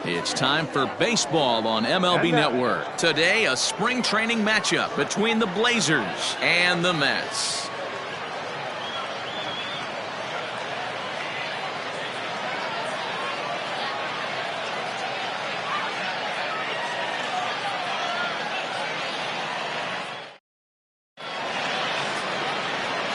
It's time for baseball on MLB Network. Today, a spring training matchup between the Blazers and the Mets.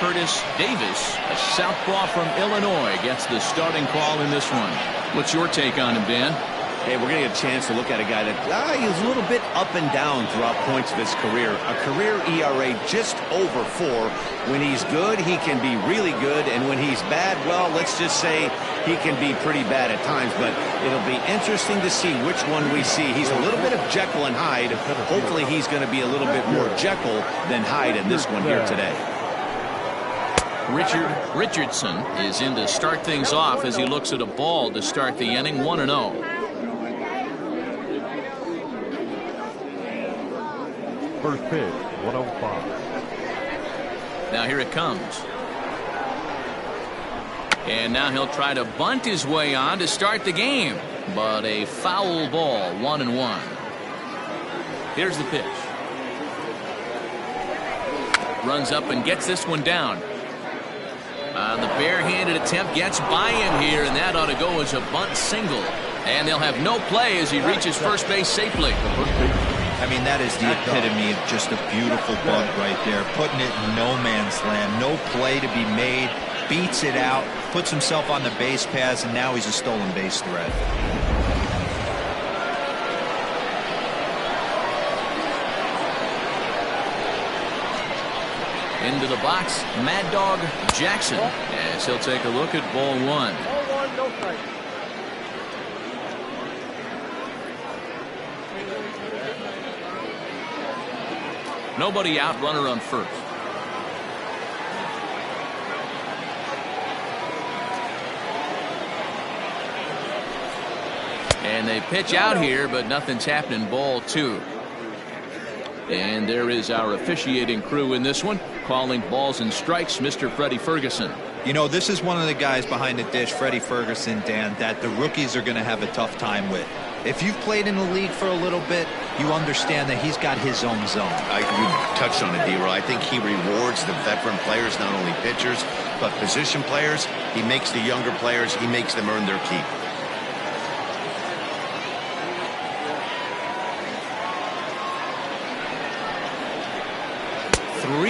Curtis Davis, a southpaw from Illinois, gets the starting call in this one. What's your take on him, Dan? Hey, we're going to get a chance to look at a guy that he's a little bit up and down throughout points of his career. A career ERA just over 4. When he's good, he can be really good. And when he's bad, well, let's just say he can be pretty bad at times. But it'll be interesting to see which one we see. He's a little bit of Jekyll and Hyde. Hopefully he's going to be a little bit more Jekyll than Hyde in this one here today. Richardson is in to start things off as he looks at a ball to start the inning. 1-0. First pitch, 105. Now here it comes. And now he'll try to bunt his way on to start the game. But a foul ball, 1-1. Here's the pitch. Runs up and gets this one down. The barehanded attempt gets by him here, and that ought to go as a bunt single. And they'll have no play as he reaches first base safely. I mean, that is the epitome of just a beautiful bunt right there. Putting it in no man's land. No play to be made. Beats it out. Puts himself on the base paths, and now he's a stolen base threat. Into the box, Mad Dog Jackson, as he'll take a look at ball 1. Ball 1, no strike. Nobody out, runner on first. And they pitch out here, but nothing's happening. Ball 2. And there is our officiating crew in this one, calling balls and strikes, Mr. Freddie Ferguson. You know, this is one of the guys behind the dish, Freddie Ferguson, Dan, that the rookies are going to have a tough time with. If you've played in the league for a little bit, you understand that he's got his own zone. You touched on it, D-Roy. I think he rewards the veteran players, not only pitchers, but position players. He makes the younger players, he makes them earn their keep.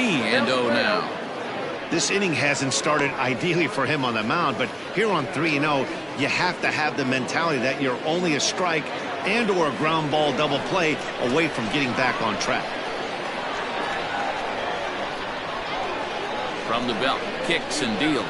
And 0 now. This inning hasn't started ideally for him on the mound, but here on 3-0, you have to have the mentality that you're only a strike and or a ground ball double play away from getting back on track. From the belt, kicks and deals.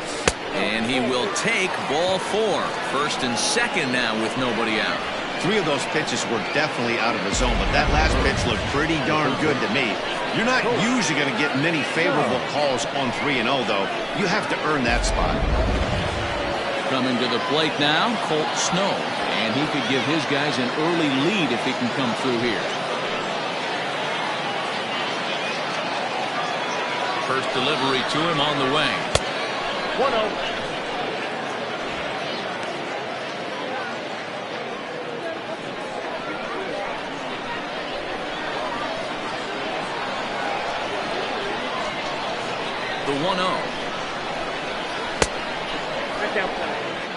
And he will take ball 4. First and second now with nobody out. 3 of those pitches were definitely out of the zone, but that last pitch looked pretty darn good to me. You're not usually going to get many favorable calls on 3-0, though. You have to earn that spot. Coming to the plate now, Colt Snow. And he could give his guys an early lead if he can come through here. First delivery to him on the way. 1-0. The 1-0.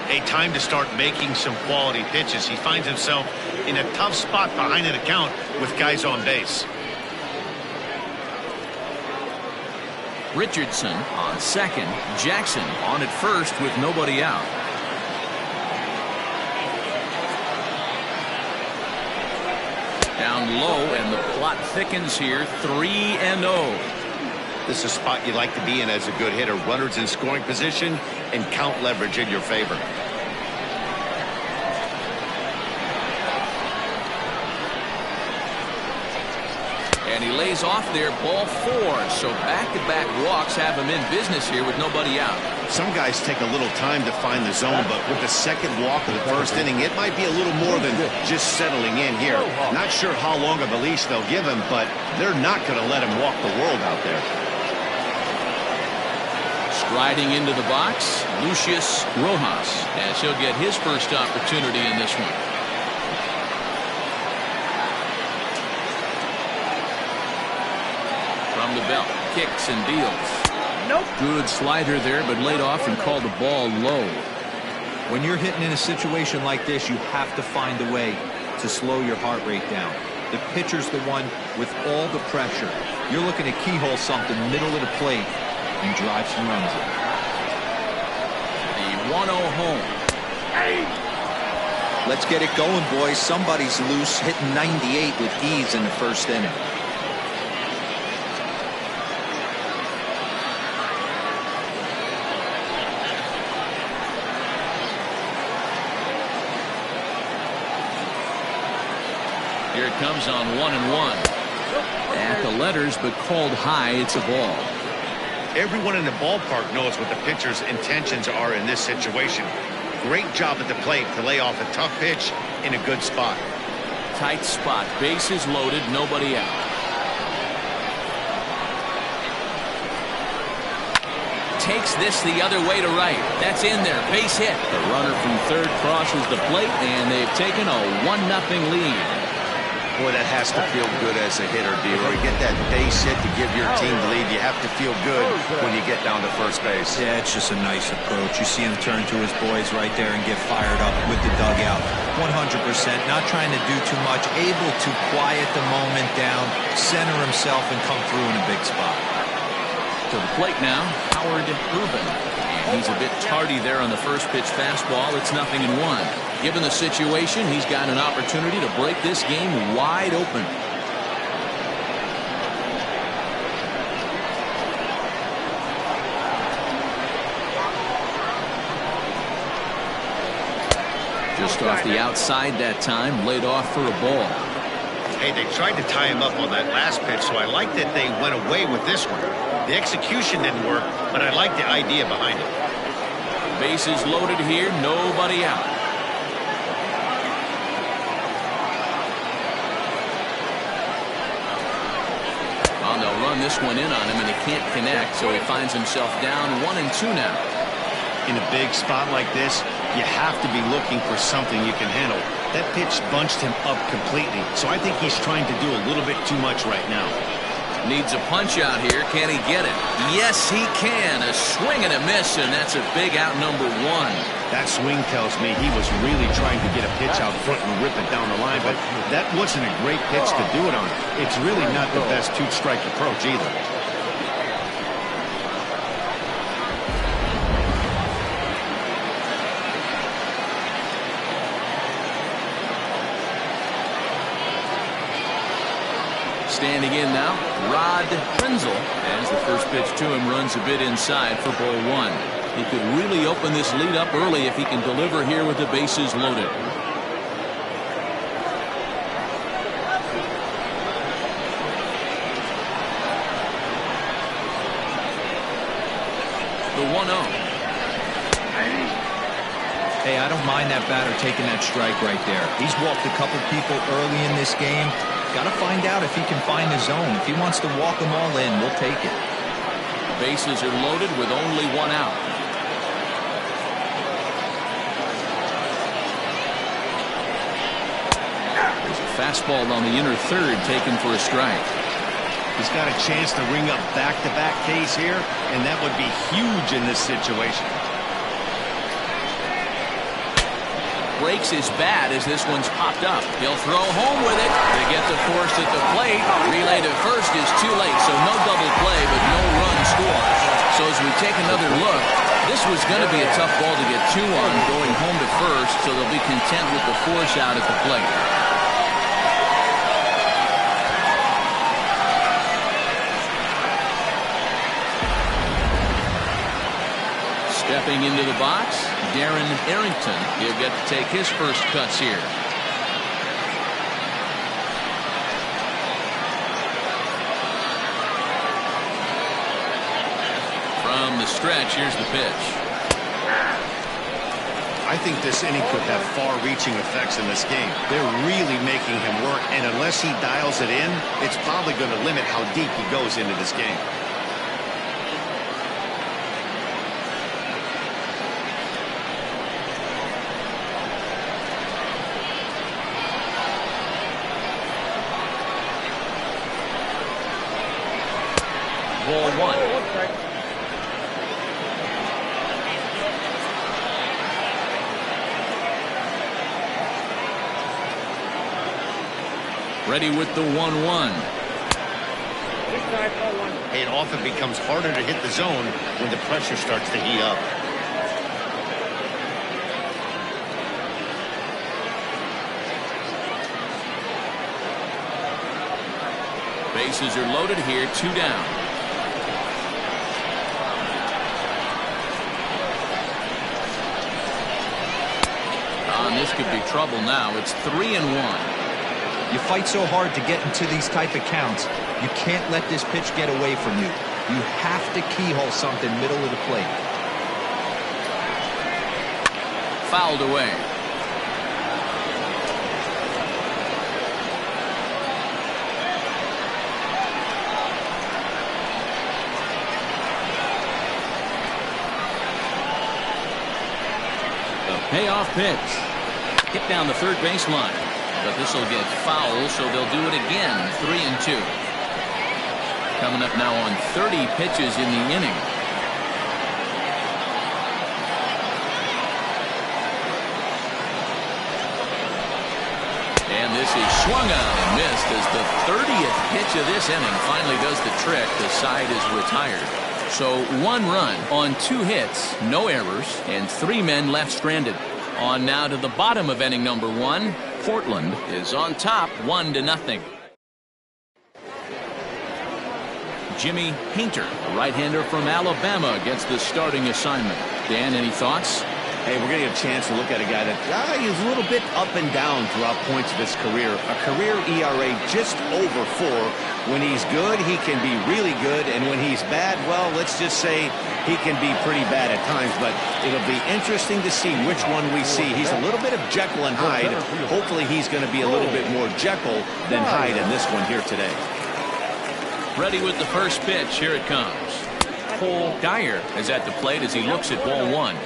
A time to start making some quality pitches. He finds himself in a tough spot behind an account with guys on base. Richardson on second. Jackson on at first with nobody out. Down low, and the plot thickens here. 3-0. This is a spot you like to be in as a good hitter. Runners in scoring position and count leverage in your favor. And he lays off there, ball 4. So back-to-back walks have him in business here with nobody out. Some guys take a little time to find the zone, but with the second walk of the first inning, it might be a little more than just settling in here. Not sure how long of a leash they'll give him, but they're not going to let him walk the world out there. Striding into the box, Lucius Rojas, as he'll get his first opportunity in this one. along the belt. Kicks and deals. Nope. Good slider there, but laid off and called the ball low. When you're hitting in a situation like this, you have to find a way to slow your heart rate down. The pitcher's the one with all the pressure. You're looking to keyhole something middle of the plate and drive some runs in. The 1-0 home. Let's get it going, boys. Somebody's loose, hitting 98 with ease in the first inning. Here it comes on 1-1. At the letters, but called high. It's a ball. Everyone in the ballpark knows what the pitcher's intentions are in this situation. Great job at the plate to lay off a tough pitch in a good spot. Tight spot. Bases loaded. Nobody out. Takes this the other way to right. That's in there. Base hit. The runner from third crosses the plate, and they've taken a 1-0 lead. Boy, that has to feel good as a hitter, D-Roy. Get that base hit to give your team the lead. You have to feel good when you get down to first base. Yeah, it's just a nice approach. You see him turn to his boys right there and get fired up with the dugout. 100%. Not trying to do too much. Able to quiet the moment down, center himself, and come through in a big spot. To the plate now, Howard Rubin. And he's a bit tardy there on the first pitch fastball. It's 0-1. Given the situation, he's got an opportunity to break this game wide open. Just off the outside that time, laid off for a ball. Hey, they tried to tie him up on that last pitch, so I like that they went away with this one. The execution didn't work, but I like the idea behind it. Bases loaded here, nobody out. Well, they'll run this one in on him, and he can't connect, so he finds himself down 1-2 now. In a big spot like this, you have to be looking for something you can handle. That pitch bunched him up completely, so I think he's trying to do a little bit too much right now. Needs a punch out here. Can he get it? Yes, he can. A swing and a miss, and that's a big out, number 1. That swing tells me he was really trying to get a pitch out front and rip it down the line, but that wasn't a great pitch to do it on. It's really not the best two-strike approach either. Standing in now, Rod Prinzel, as the first pitch to him runs a bit inside for ball 1. He could really open this lead up early if he can deliver here with the bases loaded. The 1-0. Hey, I don't mind that batter taking that strike right there. He's walked a couple people early in this game. Got to find out if he can find the zone. If he wants to walk them all in, we'll take it. Bases are loaded with only 1 out. There's a fastball on the inner third taken for a strike. He's got a chance to ring up back-to-back Ks here, and that would be huge in this situation. Breaks his bat as this one's popped up. He'll throw home with it. They get the force at the plate. Relay to first is too late, so no double play, but no run scored. So as we take another look, this was going to be a tough ball to get 2 on going home to first, so they'll be content with the force out at the plate. Stepping into the box, Darren Arrington. He'll get to take his first cuts here. From the stretch, here's the pitch. I think this inning could have far-reaching effects in this game. They're really making him work, and unless he dials it in, it's probably going to limit how deep he goes into this game. Ball one. One strike. Ready with the 1-1. Inside, ball one. It often becomes harder to hit the zone when the pressure starts to heat up. Bases are loaded here, 2 down. And this could be trouble now. It's 3-1. You fight so hard to get into these type of counts. You can't let this pitch get away from you. You have to keyhole something middle of the plate. Fouled away. The payoff pitch. Hit down the third baseline. But this will get foul, so they'll do it again. 3-2. Coming up now on 30 pitches in the inning. And this is swung on and missed as the 30th pitch of this inning finally does the trick. The side is retired. So 1 run on 2 hits, no errors, and 3 men left stranded. On now to the bottom of inning number 1. Portland is on top 1-0. Jimmy Painter, a right-hander from Alabama, gets the starting assignment. Dan, any thoughts? Hey, we're going to get a chance to look at a guy that he's a little bit up and down throughout points of his career. A career ERA just over 4. When he's good, he can be really good. And when he's bad, well, let's just say he can be pretty bad at times. But it'll be interesting to see which one we see. He's a little bit of Jekyll and Hyde. Hopefully he's going to be a little bit more Jekyll than Hyde in this one here today. Ready with the first pitch. Here it comes. Cole Dyer is at the plate as he looks at ball 1.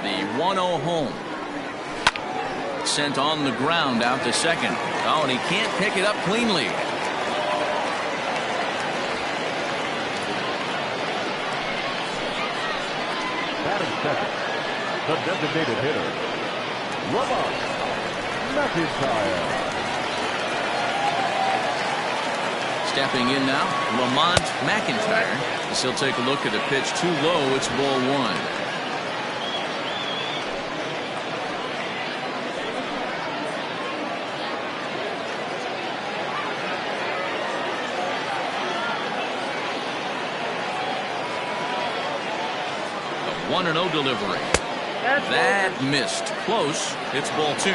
The 1-0 home. Sent on the ground out to second. Oh, and he can't pick it up cleanly. Batting second, the designated hitter, Lamont McIntyre. Stepping in now, Lamont McIntyre. As he'll take a look at a pitch too low. It's ball 1. A 1-0 delivery. That missed. Close. It's ball 2.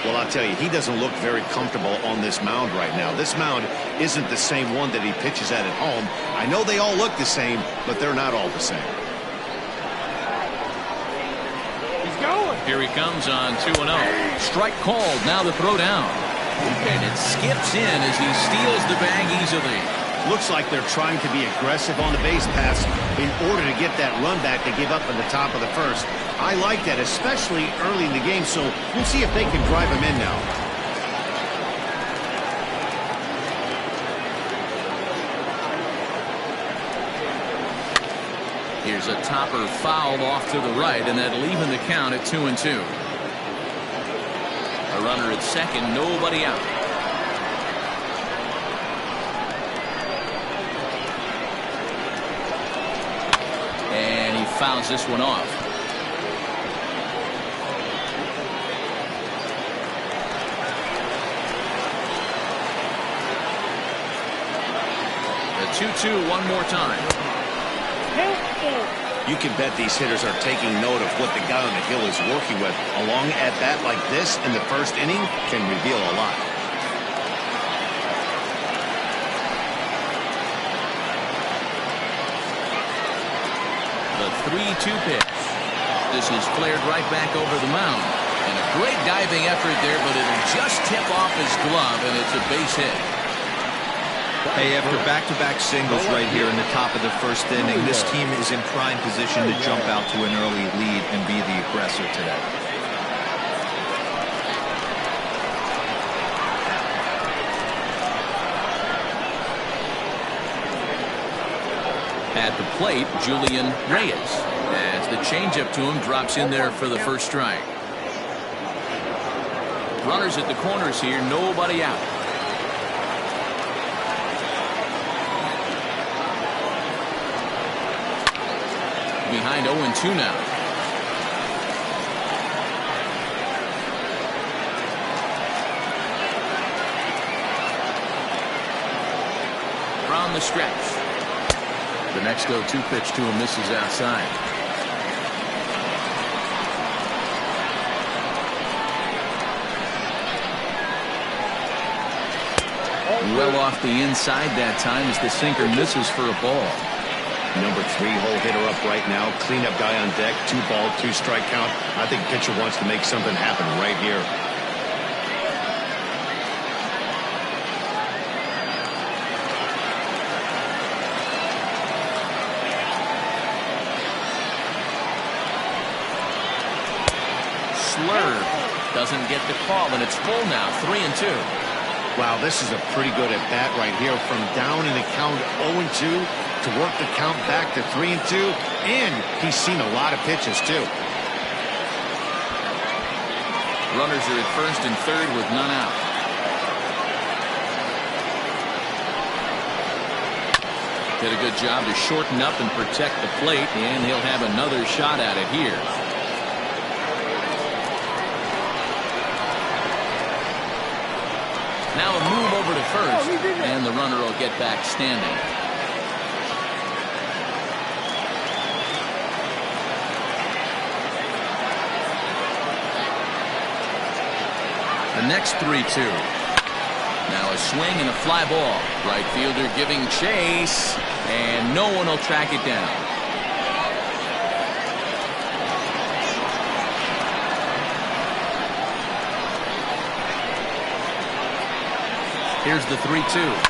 Well, I'll tell you, he doesn't look very comfortable on this mound right now. This mound isn't the same one that he pitches at home. I know they all look the same, but they're not all the same. He's going. Here he comes on 2-0. Strike called. Now the throw down. And it skips in as he steals the bag easily. Looks like they're trying to be aggressive on the base pass in order to get that run back they gave up in the top of the first. I like that, especially early in the game, so we'll see if they can drive him in now. Here's a topper fouled off to the right, and that'll even the count at 2-2. A runner at second, nobody out. And he fouls this one off. The 2-2 one more time. You can bet these hitters are taking note of what the guy on the hill is working with. A long at-bat like this in the first inning can reveal a lot. The 3-2 pitch. This is flared right back over the mound. And a great diving effort there, but it'll just tip off his glove, and it's a base hit. Hey, after back-to-back singles right here in the top of the first inning, this team is in prime position to jump out to an early lead and be the aggressor today. At the plate, Julian Reyes, as the changeup to him drops in there for the first strike. Runners at the corners here, nobody out. Behind 0-2 now. From the stretch. The next 0-2 pitch to him misses outside. Well off the inside that time as the sinker misses for a ball. Number 3 hole hitter up right now. Cleanup guy on deck. 2 ball, 2 strike count. I think pitcher wants to make something happen right here. Slurve doesn't get the call, and it's full now. 3-2. Wow, this is a pretty good at bat right here. From down in the count 0-2 to work the count back to 3-2, and he's seen a lot of pitches too. Runners are at first and third with none out. Did a good job to shorten up and protect the plate, and he'll have another shot at it here. Now a move over to first, and the runner will get back standing. The next 3-2. Now a swing and a fly ball. Right fielder giving chase, and no one will track it down. Here's the 3-2.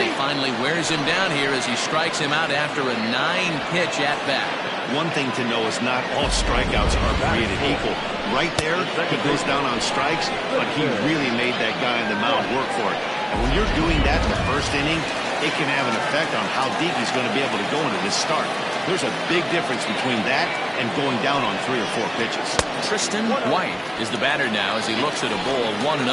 He finally wears him down here as he strikes him out after a 9-pitch at bat. One thing to know is not all strikeouts are created equal. Right there, he goes down on strikes, but he really made that guy on the mound work for it. And when you're doing that in the first inning, it can have an effect on how deep he's going to be able to go into this start. There's a big difference between that and going down on 3 or 4 pitches. Tristan White is the batter now as he looks at a ball 1-0.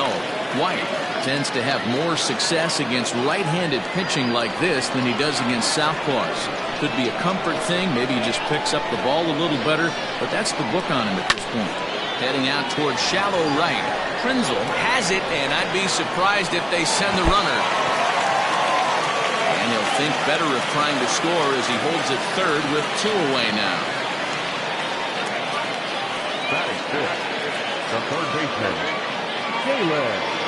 White tends to have more success against right-handed pitching like this than he does against southpaws. Could be a comfort thing. Maybe he just picks up the ball a little better, but that's the book on him at this point. Heading out towards shallow right. Prinzel has it, and I'd be surprised if they send the runner. And he'll think better of trying to score as he holds it third with 2 away now. Batting fifth, the third baseman, Jalen.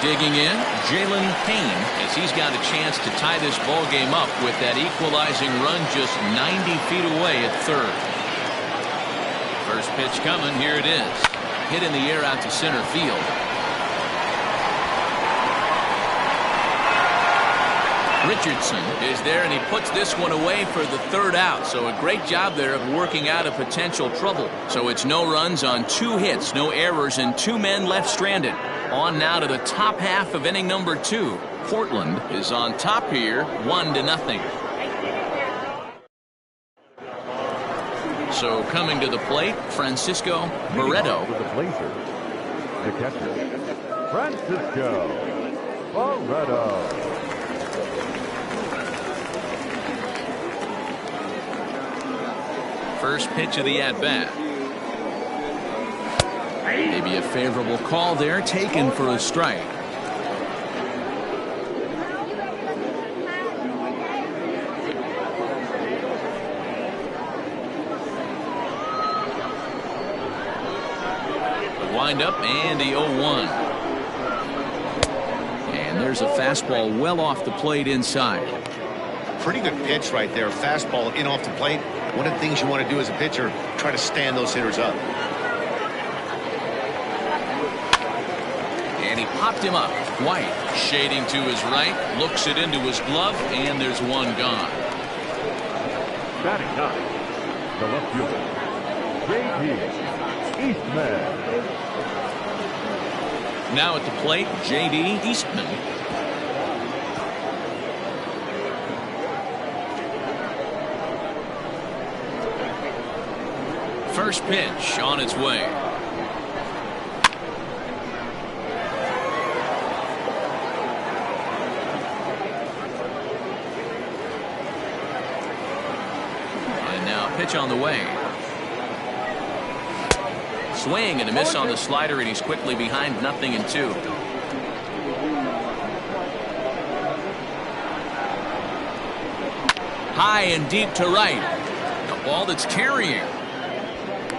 Digging in, Jalen Payne, as he's got a chance to tie this ball game up with that equalizing run just 90 feet away at third. First pitch coming, here it is. Hit in the air out to center field. Richardson is there, and he puts this one away for the 3rd out. So a great job there of working out a potential trouble. So it's no runs on 2 hits, no errors, and 2 men left stranded. On now to the top half of inning number 2. Portland is on top here, 1-0. So coming to the plate, Francisco Barreto. For the Blazers, the catcher, Francisco Barreto. First pitch of the at-bat. Maybe a favorable call there, taken for a strike. The windup and the 0-1. And there's a fastball well off the plate inside. Pretty good pitch right there. Fastball in off the plate. One of the things you want to do as a pitcher, try to stand those hitters up. And he popped him up. White shading to his right, looks it into his glove, and there's one gone. Batting ninth, the left fielder, J.D. Eastman. Now at the plate, J.D. Eastman. First pitch on its way. And now pitch on the way. Swing and a miss on the slider, and he's quickly behind 0-2. High and deep to right. A ball that's carrying.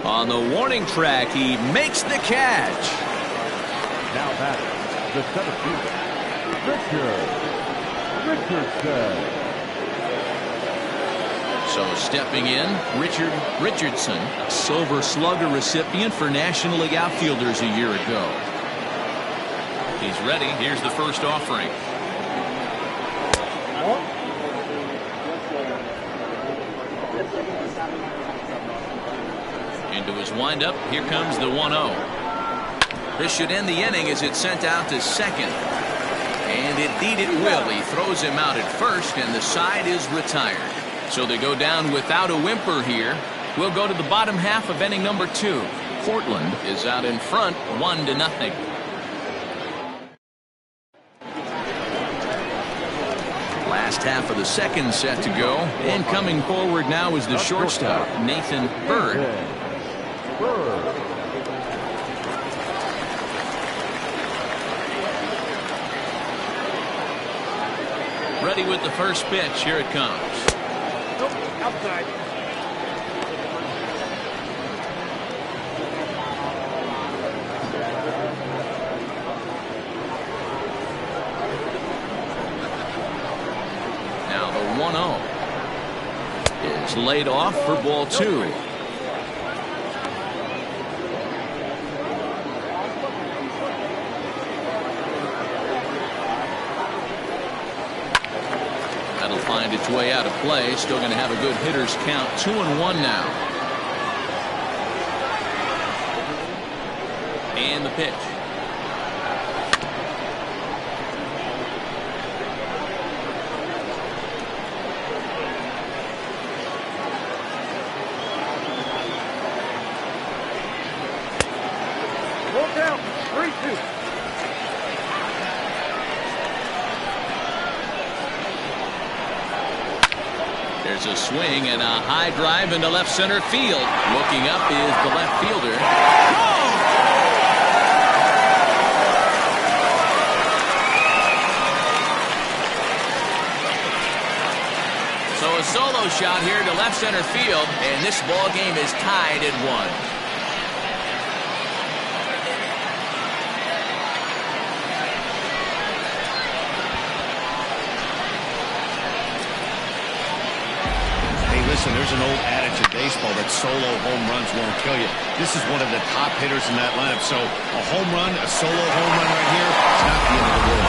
On the warning track, he makes the catch. Now batting, the center fielder, Richardson. So stepping in, Richardson, a Silver Slugger recipient for National League outfielders a year ago. He's ready. Here's the first offering. Into his windup. Here comes the 1-0. This should end the inning as it's sent out to second. And indeed it will. He throws him out at first, and the side is retired. So they go down without a whimper here. We'll go to the bottom half of inning number 2. Portland is out in front 1-0. Last half of the second set to go. And coming forward now is the shortstop, Nathan Bird. Ready with the first pitch. Here it comes. Outside. Now the 1-0 is laid off for ball 2. That'll find its way out of play. Still going to have a good hitter's count. 2-1 now. And the pitch. Roll down. 3-2. There's a swing and a high drive into left center field. Looking up is the left fielder. So a solo shot here to left center field, and this ball game is tied at 1. Listen, there's an old adage in baseball that solo home runs won't kill you. This is one of the top hitters in that lineup. So a home run, a solo home run right here, it's not the end of the world.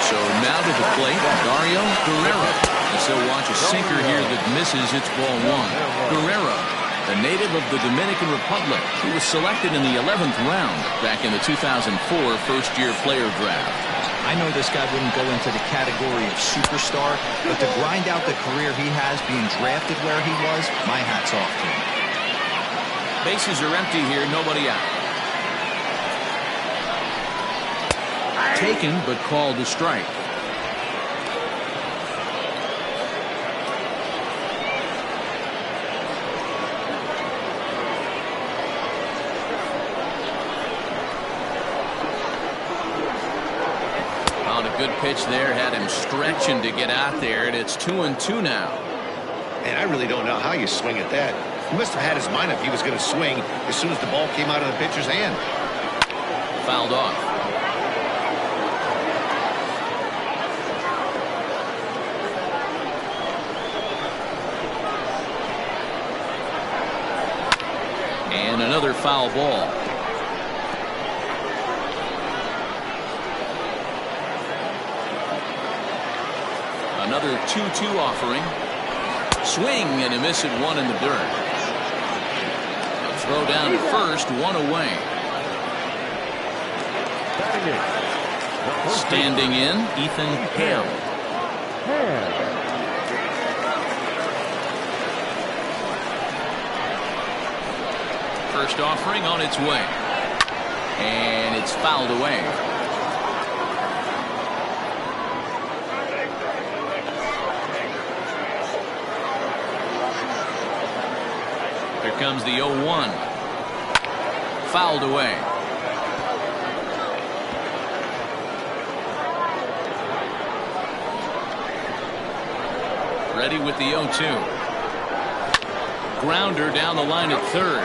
So now to the plate, Dario Guerrero. As he'll watch a sinker here that misses. It's ball 1. Guerrero, the native of the Dominican Republic, who was selected in the 11th round back in the 2004 first-year player draft. I know this guy wouldn't go into the category of superstar, but to grind out the career he has being drafted where he was, my hat's off to him. Bases are empty here, nobody out. Taken, but called a strike. Good pitch there, had him stretching to get out there, and it's 2-2 now. And I really don't know how you swing at that. He must have had his mind up he was going to swing as soon as the ball came out of the pitcher's hand. Fouled off. And another foul ball. Another 2-2 offering. Swing and a miss at one in the dirt. A throw down to first, one away. Standing in, Ethan Ham. First offering on its way. And it's fouled away. Here comes the 0-1. Fouled away. Ready with the 0-2. Grounder down the line at third.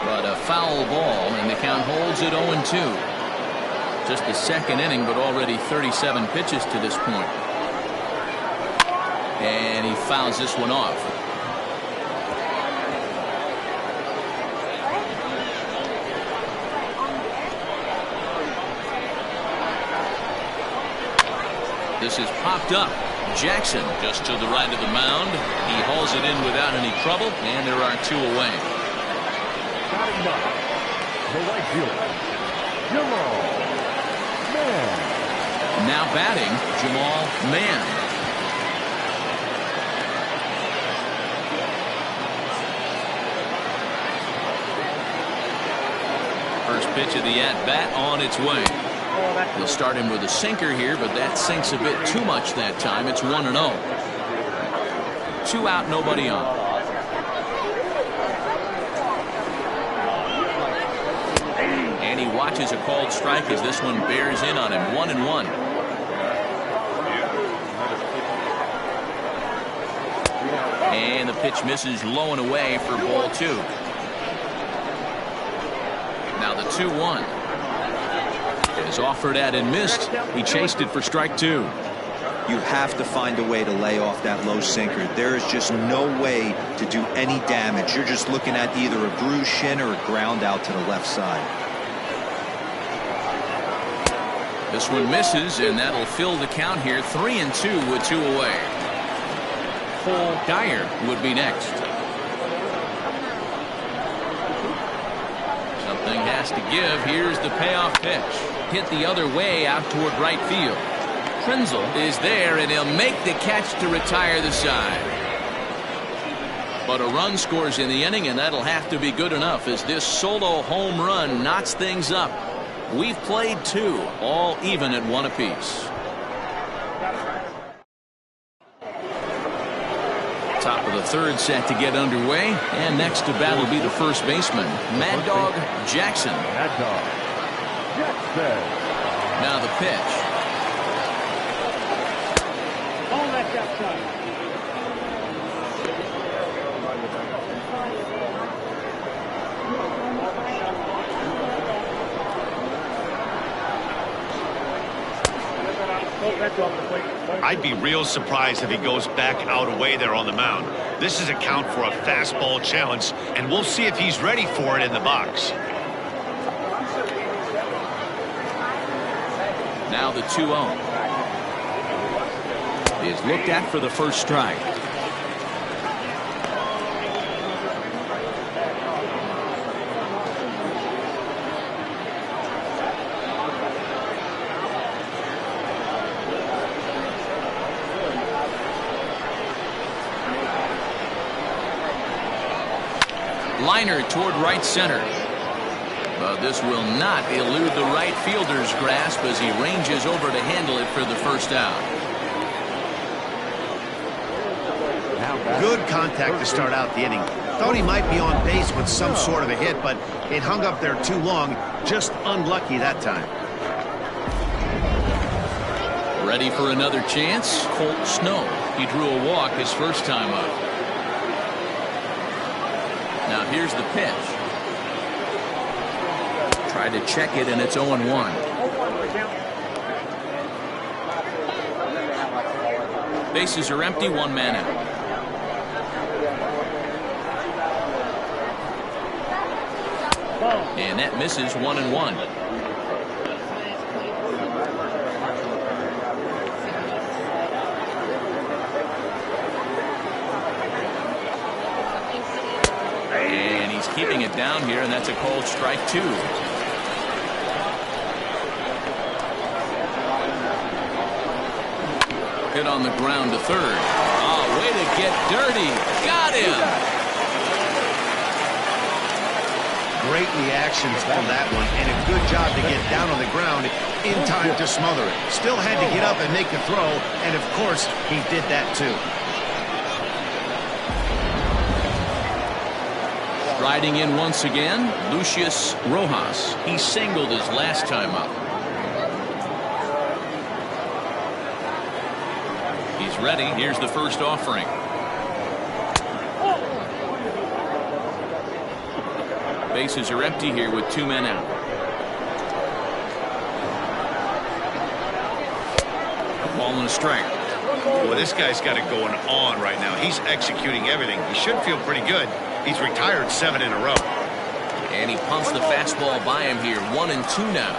But a foul ball, and the count holds at 0-2. Just the second inning, but already 37 pitches to this point. And he fouls this one off. This is popped up. Jackson just to the right of the mound. He hauls it in without any trouble, and there are two away. Batting ninth, the right fielder, Jamal Mann. Now batting, Jamal Mann. First pitch of the at-bat on its way. They'll start him with a sinker here, but that sinks a bit too much that time. It's 1-0. 2 out, nobody on. And he watches a called strike as this one bears in on him. 1-1. And the pitch misses low and away for ball 2. Now the 2-1. Is offered at and missed. He chased it for strike 2. You have to find a way to lay off that low sinker. There is just no way to do any damage. You're just looking at either a bruised shin or a ground out to the left side. This one misses, and that'll fill the count here. 3-2 with 2 away. Cole Geyer would be next. Something has to give. Here's the payoff pitch. Hit the other way out toward right field. Krenzel is there, and he'll make the catch to retire the side. But a run scores in the inning, and that'll have to be good enough as this solo home run knots things up. We've played 2, all even at 1 apiece. Top of the third set to get underway, and next to bat will be the first baseman, Mad Dog Jackson. Mad Dog Jackson. Now the pitch. Hold that outside. I'd be real surprised if he goes back out away there on the mound. This is a count for a fastball challenge, and we'll see if he's ready for it in the box. Now the 2-0 is looked at for the first strike. Liner toward right center. But this will not elude the right fielder's grasp as he ranges over to handle it for the first out. Good contact to start out the inning. Thought he might be on base with some sort of a hit, but it hung up there too long. Just unlucky that time. Ready for another chance? Colt Snow. He drew a walk his first time up. Now here's the pitch. Tried to check it, and it's 0-1. Bases are empty, 1 man out. And that misses 1-1. And he's keeping it down here, and that's a called strike 2. Hit on the ground to third. Oh, way to get dirty. Got him. Great reactions on that one, and a good job to get down on the ground in time to smother it. Still had to get up and make the throw, and of course, he did that too. Riding in once again, Lucius Rojas. He singled his last time up. He's ready. Here's the first offering. Bases are empty here with 2 men out. A ball and a strike. Well, this guy's got it going on right now. He's executing everything. He should feel pretty good. He's retired 7 in a row. And he pumps the fastball by him here. 1-2 now.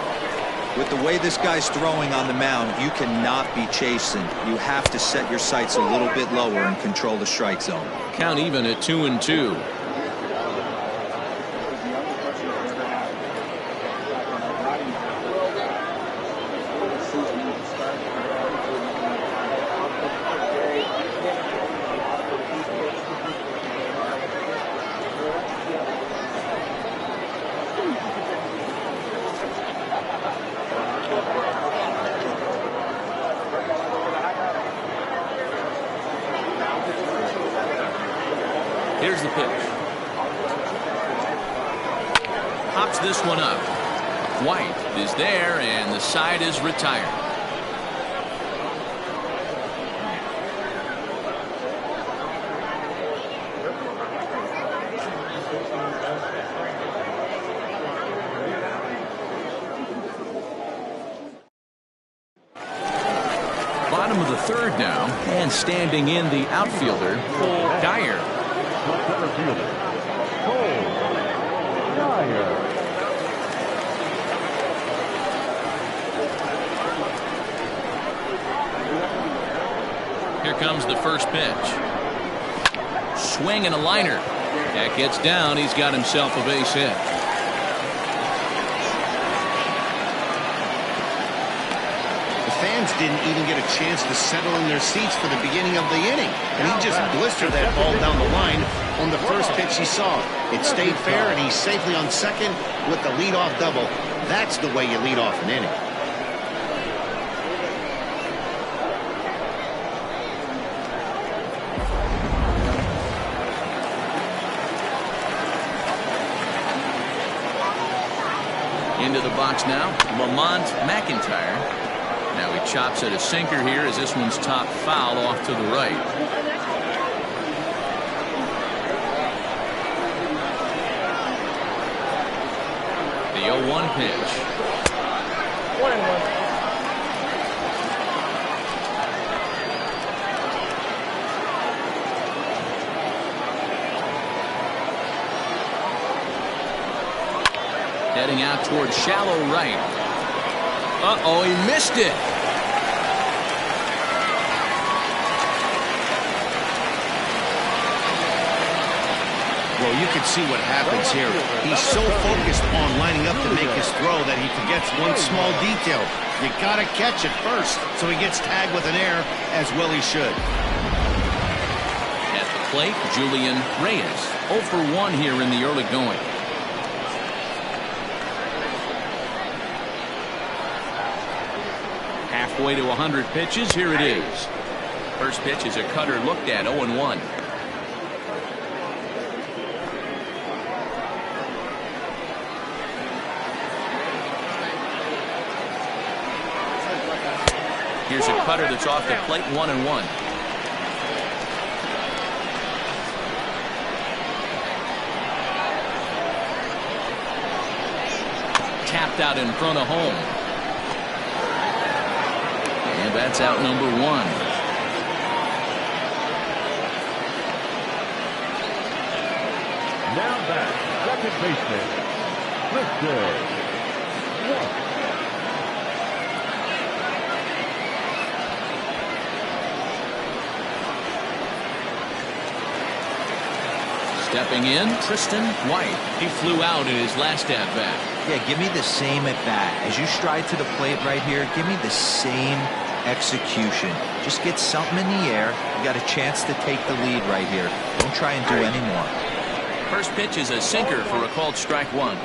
With the way this guy's throwing on the mound, you cannot be chasing. You have to set your sights a little bit lower and control the strike zone. Count even at 2-2. Here's the pitch. Pops this one up. White is there, and the side is retired. Bottom of the third now, and standing in the outfielder, Cole Dyer. Center fielder, Cole Dyer. Here comes the first pitch. Swing and a liner. That gets down. He's got himself a base hit. The fans didn't even get a chance to settle in their seats for the beginning of the inning. And he just blistered that ball down the line on the first pitch he saw. It stayed fair, and he's safely on second with the leadoff double. That's the way you lead off an inning. Into the box now, Lamont McIntyre. Now he chops at a sinker here as this one's top foul off to the right. The 0-1 pitch. 1-1. Heading out towards shallow right. Uh-oh, he missed it. Well, you can see what happens here. He's so focused on lining up to make his throw that he forgets one small detail. You got to catch it first, so he gets tagged with an error, as well he should. At the plate, Julian Reyes. 0 for 1 here in the early going. Halfway to 100 pitches. Here it is. First pitch is a cutter looked at. 0-1. Here's a cutter that's off the plate. 1-1. Tapped out in front of home. And that's out number 1. Now back, second baseman, Stepping in, Tristan White. He flew out in his last at-bat. Yeah, give me the same at-bat. As you stride to the plate right here, give me the same execution. Just get something in the air. You got a chance to take the lead right here. Don't try and do any more. First pitch is a sinker for a called strike one.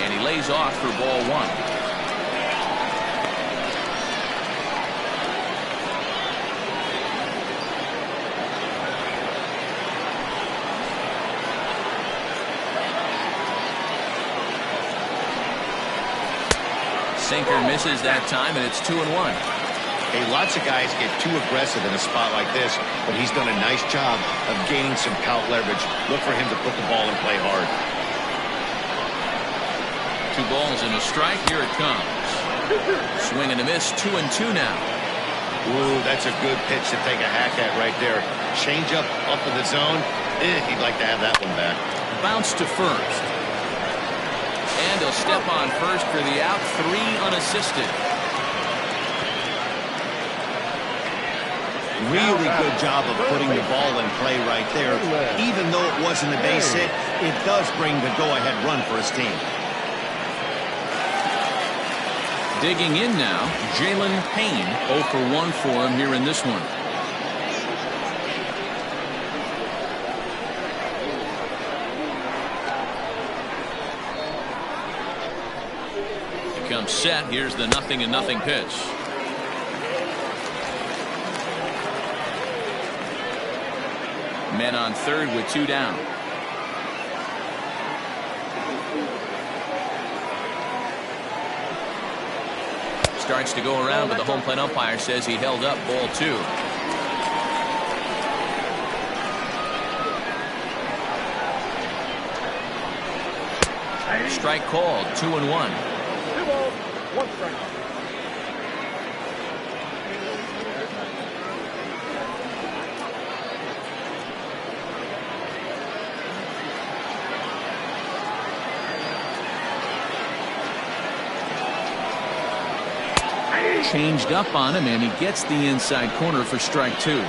And he lays off for ball one. Sinker misses that time, and it's 2-1. Hey, lots of guys get too aggressive in a spot like this, but he's done a nice job of gaining some count leverage. Look for him to put the ball and play hard. 2 balls and a strike. Here it comes. Swing and a miss. 2-2 now. Ooh, that's a good pitch to take a hack at right there. Change up in the zone. He'd like to have that one back. Bounce to first. And he'll step on first for the out. 3 unassisted. Really good job of putting the ball in play right there. Even though it wasn't a base hit, it does bring the go-ahead run for his team. Digging in now, Jalen Payne. 0 for 1 for him here in this one. Comes set. Here's the 0-0 pitch. Men on third with 2 down. Starts to go around, but the home plate umpire says he held up ball 2. Strike called. 2-1. 2 balls, 1 strike. Changed up on him, and he gets the inside corner for strike 2.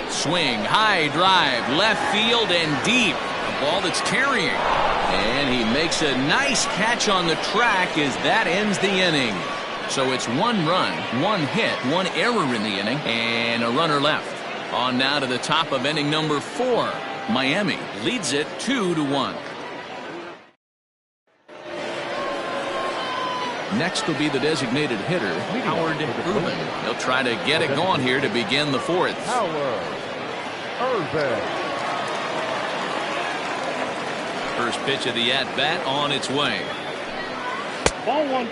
Swing, high drive, left field and deep. A ball that's carrying. And he makes a nice catch on the track as that ends the inning. So it's 1 run, 1 hit, 1 error in the inning, and a runner left. On now to the top of inning number 4. Miami leads it 2-1. Next will be the designated hitter, Howard Urban. He'll try to get it going here to begin the 4th. Howard Urban. First pitch of the at-bat on its way. Ball 1.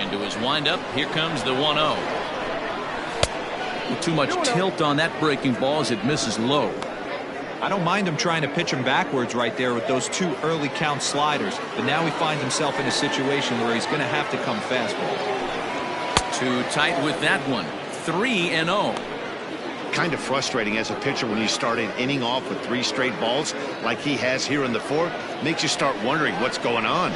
To his windup, here comes the 1-0. Too much tilt on that breaking ball as it misses low. I don't mind him trying to pitch him backwards right there with those 2 early count sliders, but now he finds himself in a situation where he's going to have to come fastball. Too tight with that one. 3-0. Kind of frustrating as a pitcher when you start an inning off with 3 straight balls like he has here in the 4th. Makes you start wondering what's going on.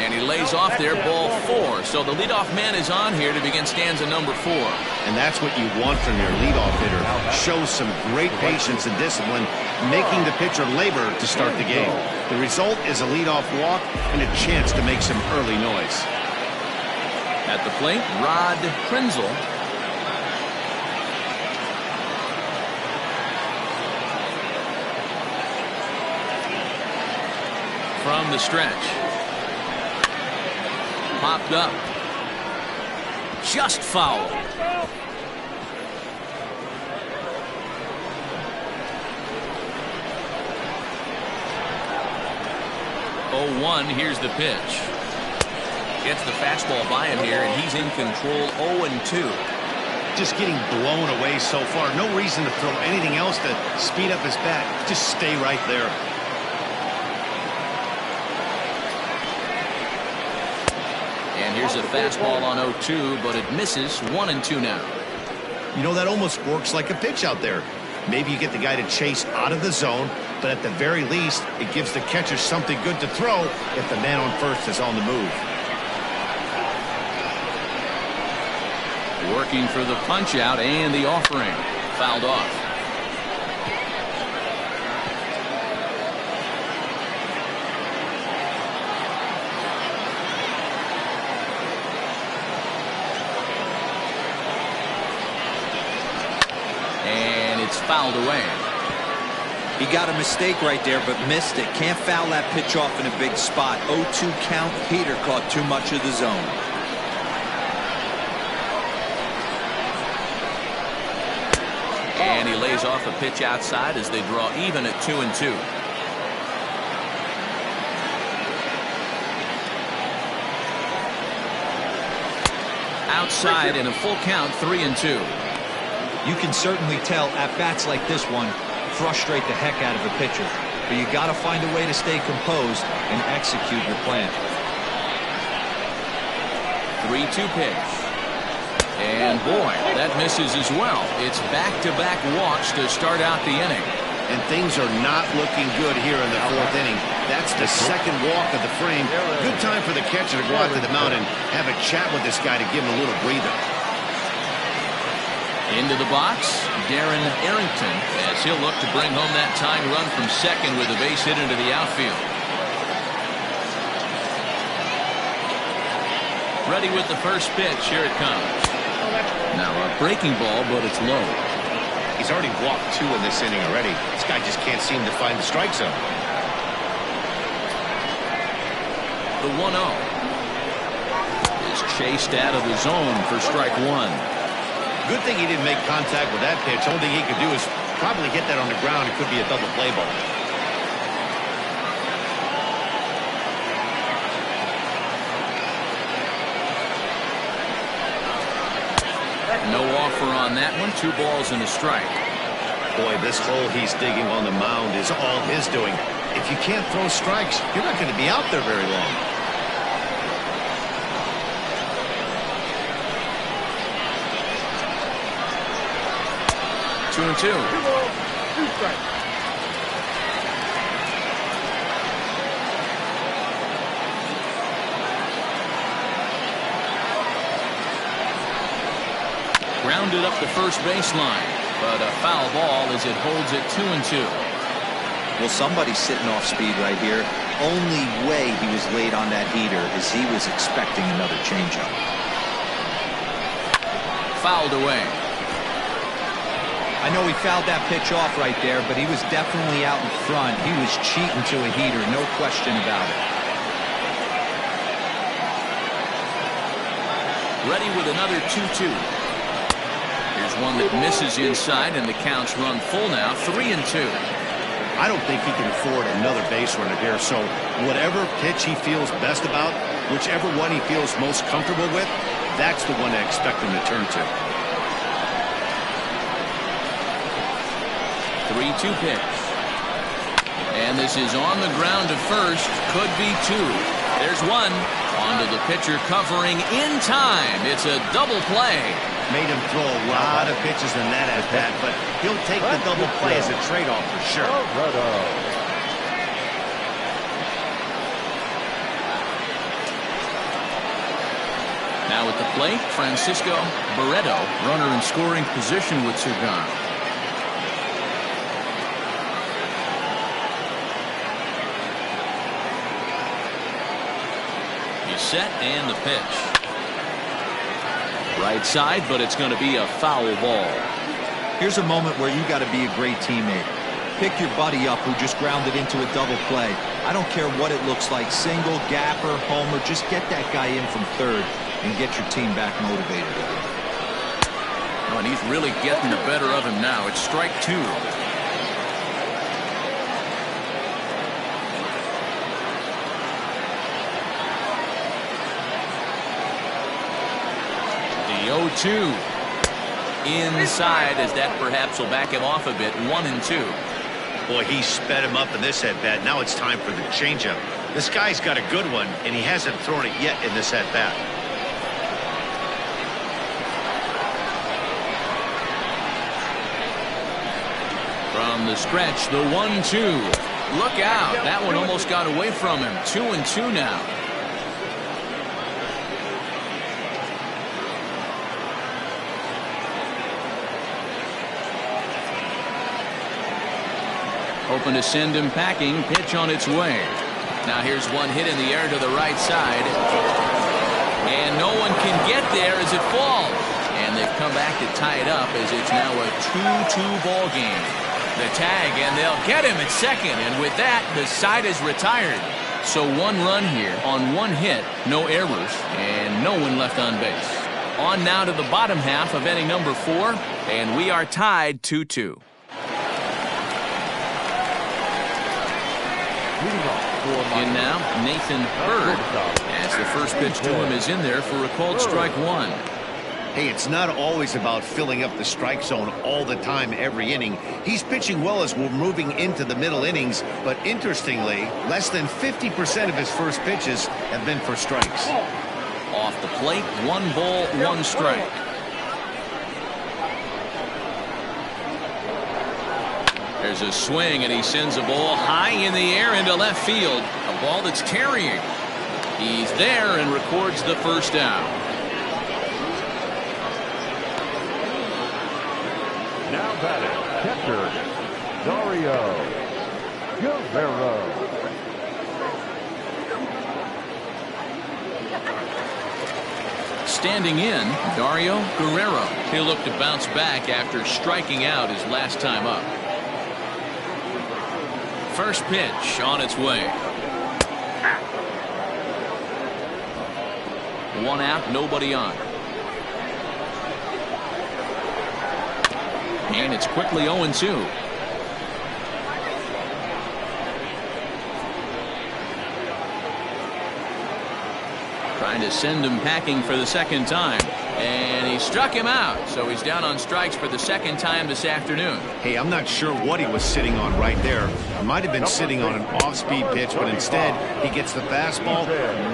And he lays off there, ball 4. So the leadoff man is on here to begin stanza number 4. And that's what you want from your leadoff hitter. Shows some great patience and discipline, making the pitcher labor to start the game. The result is a leadoff walk and a chance to make some early noise. At the plate, Rod Krenzel. From the stretch. Popped up. Just foul. 0-1. Here's the pitch. Gets the fastball by him here, and he's in control. 0-2. Just getting blown away so far. No reason to throw anything else to speed up his bat. Just stay right there. And here's a fastball on 0-2, but it misses. 1-2 now. You know, that almost works like a pitch out there. Maybe you get the guy to chase out of the zone, but at the very least, it gives the catcher something good to throw if the man on first is on the move. Working for the punch out and the offering. Fouled off. And it's fouled away. He got a mistake right there, but missed it. Can't foul that pitch off in a big spot. 0-2 count. Heater caught too much of the zone. And he lays off a pitch outside as they draw even at 2-2. Outside in a full count, 3-2. You can certainly tell at bats like this one frustrate the heck out of a pitcher, but you got to find a way to stay composed and execute your plan. 3-2 pitch. And boy, that misses as well. It's back-to-back walks to start out the inning. And things are not looking good here in the fourth inning. That's the second walk of the frame. Good time for the catcher to go out to the mound and have a chat with this guy to give him a little breather. Into the box, Darren Arrington, as he'll look to bring home that tying run from second with a base hit into the outfield. Ready with the first pitch. Here it comes. Now a breaking ball, but it's low. He's already walked 2 in this inning already. This guy just can't seem to find the strike zone. The 1-0 is chased out of the zone for strike 1. Good thing he didn't make contact with that pitch. Only thing he could do is probably hit that on the ground. It could be a double play ball. No offer on that one. 2 balls and a strike. Boy, this hole he's digging on the mound is all his doing. If you can't throw strikes, you're not going to be out there very long. Two and two. 2 balls, 2 strikes. Grounded up the first baseline, but a foul ball as it holds it 2-2. Well, somebody's sitting off speed right here. Only way he was late on that heater is he was expecting another changeup. Fouled away. I know he fouled that pitch off right there, but he was definitely out in front. He was cheating to a heater, no question about it. Ready with another 2-2. Here's one that misses inside, and the count's run full now, 3-2. I don't think he can afford another base runner here, so whatever pitch he feels best about, whichever one he feels most comfortable with, that's the one I expect him to turn to. 3-2 pitch. And this is on the ground to first. Could be 2. There's 1. Onto the pitcher covering in time. It's a double play. Made him throw a lot of pitches in that at-bat, but he'll take the double play as a trade-off for sure. Now at the plate, Francisco Barreto, runner in scoring position with Cigar. He's set and the pitch. Right side, but it's going to be a foul ball. Here's a moment where you got to be a great teammate. Pick your buddy up who just grounded into a double play. I don't care what it looks like, single, gapper, homer, just get that guy in from third and get your team back motivated again. Oh, and he's really getting the better of him now. It's strike 2. 0-2. Inside, as that perhaps will back him off a bit. 1-2. Boy, he sped him up in this at-bat. Now it's time for the changeup. This guy's got a good one, and he hasn't thrown it yet in this at-bat. From the stretch, the 1-2. Look out. That one almost got away from him. 2-2 now. Hoping to send him packing. Pitch on its way. Now here's one hit in the air to the right side. And no one can get there as it falls. And they've come back to tie it up as it's now a 2-2 ball game. The tag, and they'll get him at second. And with that, the side is retired. So one run here on one hit, no errors, and no one left on base. On now to the bottom half of inning number 4, and we are tied 2-2. In now, Nathan Bird, as the first pitch to him is in there for a called strike 1. Hey, it's not always about filling up the strike zone all the time every inning. He's pitching well as we're moving into the middle innings, but interestingly, less than 50% of his first pitches have been for strikes. Off the plate, 1 ball, 1 strike. There's a swing, and he sends a ball high in the air into left field. A ball that's carrying. He's there and records the first out. Now batting, catcher, Dario Guerrero. Standing in, Dario Guerrero. He'll look to bounce back after striking out his last time up. First pitch on its way. 1 out, nobody on. And it's quickly 0-2. Trying to send him packing for the second time. And he struck him out. So he's down on strikes for the second time this afternoon. Hey, I'm not sure what he was sitting on right there. He might have been sitting on an off-speed pitch, but instead he gets the fastball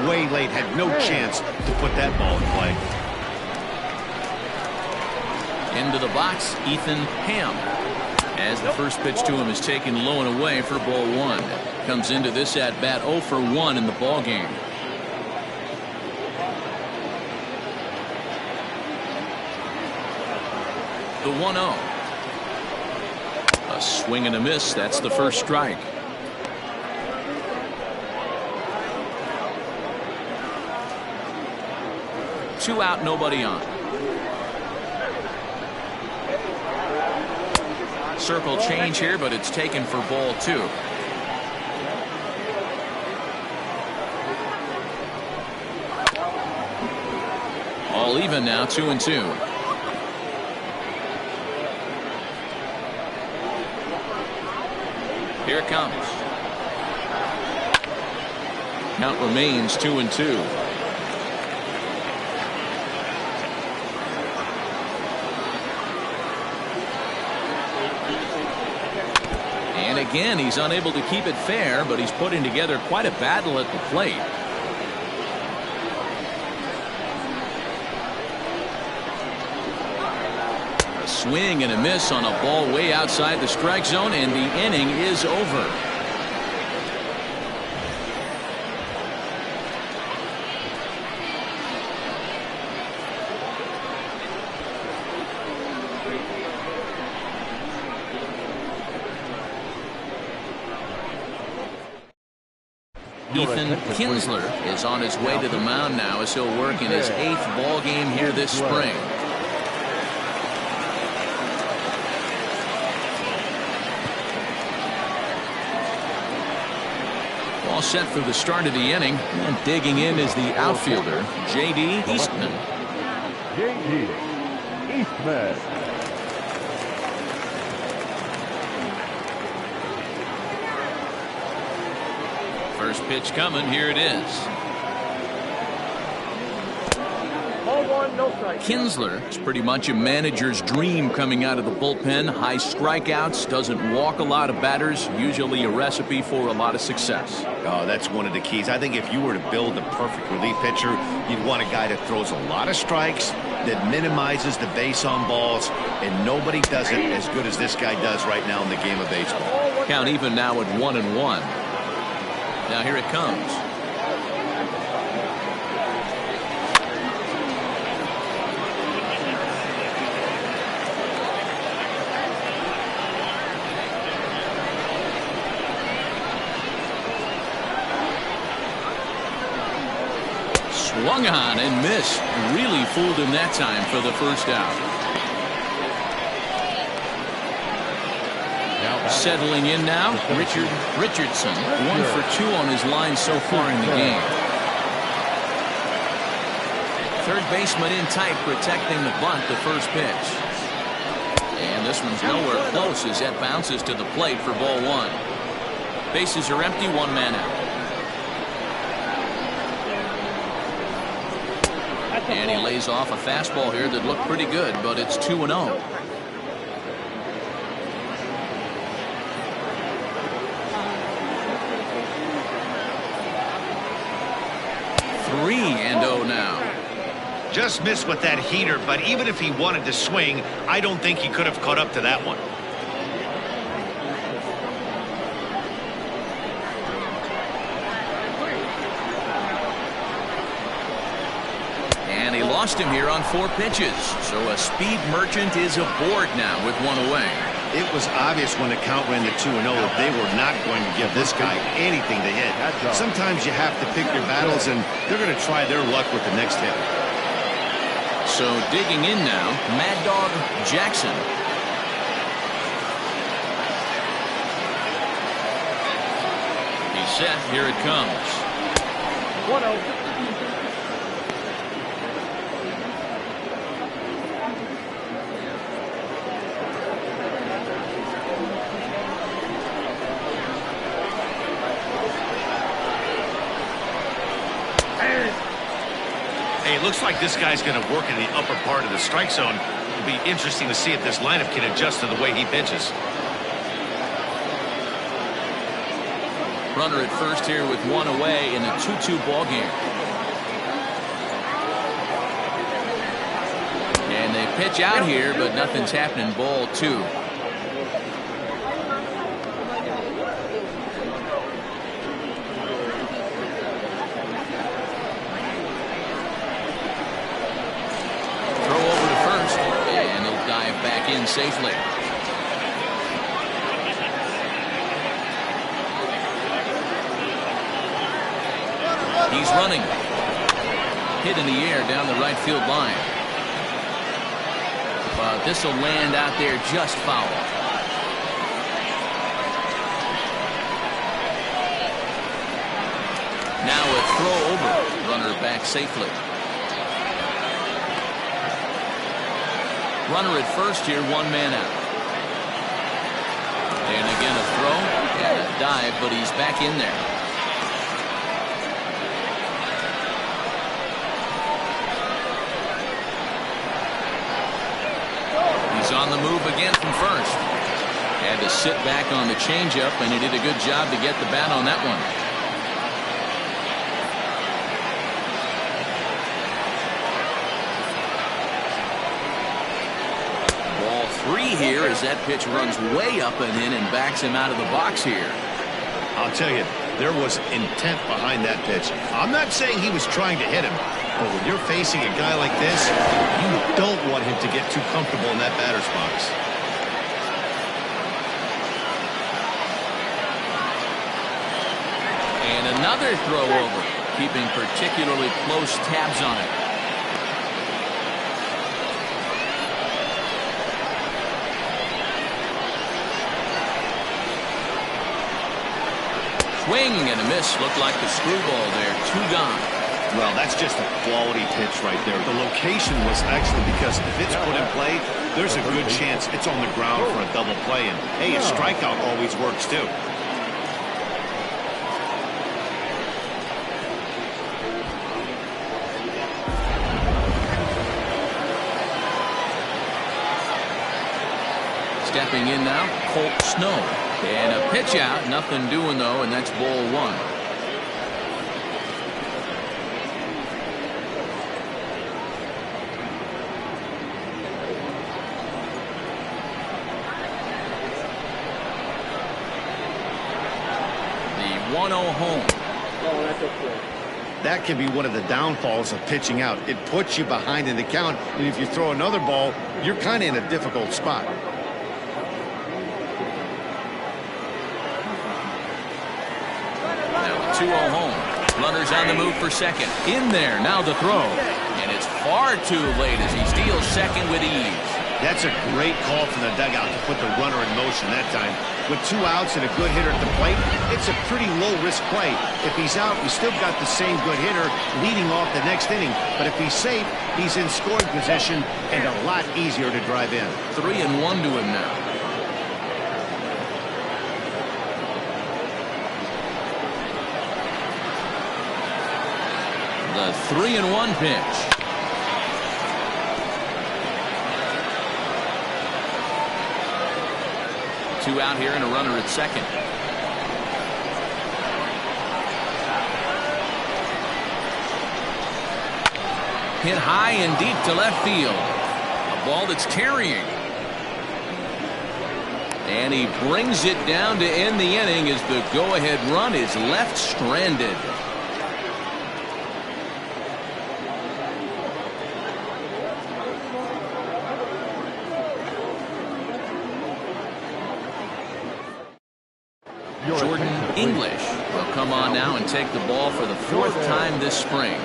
way late. Had no chance to put that ball in play. Into the box, Ethan Ham. As the first pitch to him is taken low and away for ball 1. Comes into this at bat 0 for 1 in the ball game. The 1-0. A swing and a miss. That's the first strike. Two out, nobody on. Circle change here, but it's taken for ball 2. All even now, 2-2. Here it comes. Count remains 2-2. And again, he's unable to keep it fair, but he's putting together quite a battle at the plate. A swing and a miss on a ball way outside the strike zone, and the inning is over. Ethan Kinsler is on his way to the mound now as he'll work in his 8th ball game here this spring. All set for the start of the inning, and digging in is the outfielder, J.D. Eastman. J.D. Eastman. First pitch coming, here it is. 1, no strike. Kinsler is pretty much a manager's dream coming out of the bullpen. High strikeouts, doesn't walk a lot of batters, usually a recipe for a lot of success. Oh, that's one of the keys. I think if you were to build the perfect relief pitcher, you'd want a guy that throws a lot of strikes, that minimizes the base on balls, and nobody does it as good as this guy does right now in the game of baseball. Count even now at 1-1. Now here it comes. Swung on and missed. Really fooled him that time for the first out. Settling in now, Richardson. 1 for 2 on his line so far in the game. Third baseman in tight, protecting the bunt, the first pitch. And this one's nowhere close as that bounces to the plate for ball 1. Bases are empty, 1 man out. And he lays off a fastball here that looked pretty good, but it's 2-0. Now. Just missed with that heater, but even if he wanted to swing, I don't think he could have caught up to that one. And he lost him here on 4 pitches. So a speed merchant is aboard now with 1 away. It was obvious when the count ran to 2-0 that they were not going to give this guy anything to hit. Sometimes you have to pick your battles, and they're going to try their luck with the next hit. So digging in now, Mad Dog Jackson. He's set. Here it comes. 1-0. It looks like this guy's going to work in the upper part of the strike zone. It'll be interesting to see if this lineup can adjust to the way he pitches. Runner at first here with 1 away in a 2-2 ball game. And they pitch out here, but nothing's happening. Ball 2. In safely. He's running. Hit in the air down the right field line. But this will land out there just foul. Now a throw over. Runner back safely. Runner at first here, 1 man out. And again a throw and a dive, but he's back in there. He's on the move again from first. Had to sit back on the changeup, and he did a good job to get the bat on that one. 3 here as that pitch runs way up and in and backs him out of the box here. I'll tell you, there was intent behind that pitch. I'm not saying he was trying to hit him, but when you're facing a guy like this, you don't want him to get too comfortable in that batter's box. And another throw over, keeping particularly close tabs on it. Swing and a miss. Looked like the screwball there. 2 gone. Well, that's just a quality pitch right there. The location was excellent because if it's put in play, there's a good chance it's on the ground for a double play. And, hey, a strikeout always works, too. Stepping in now, Colt Snow. And a pitch out, nothing doing though, and that's ball one. The 1-0 home. Oh, that's okay. That can be one of the downfalls of pitching out. It puts you behind in the count, and if you throw another ball, you're kind of in a difficult spot. Now the 2-0 home. Runners on the move for second. In there, now the throw. And it's far too late as he steals second with ease. That's a great call from the dugout to put the runner in motion that time. With 2 outs and a good hitter at the plate, it's a pretty low-risk play. If he's out, we still got the same good hitter leading off the next inning. But if he's safe, he's in scoring position and a lot easier to drive in. 3-1 to him now. The 3-1 pitch. Two out here and a runner at second. Hit high and deep to left field. A ball that's carrying. And he brings it down to end the inning as the go-ahead run is left stranded. English will come on now and take the ball for the 4th time this spring.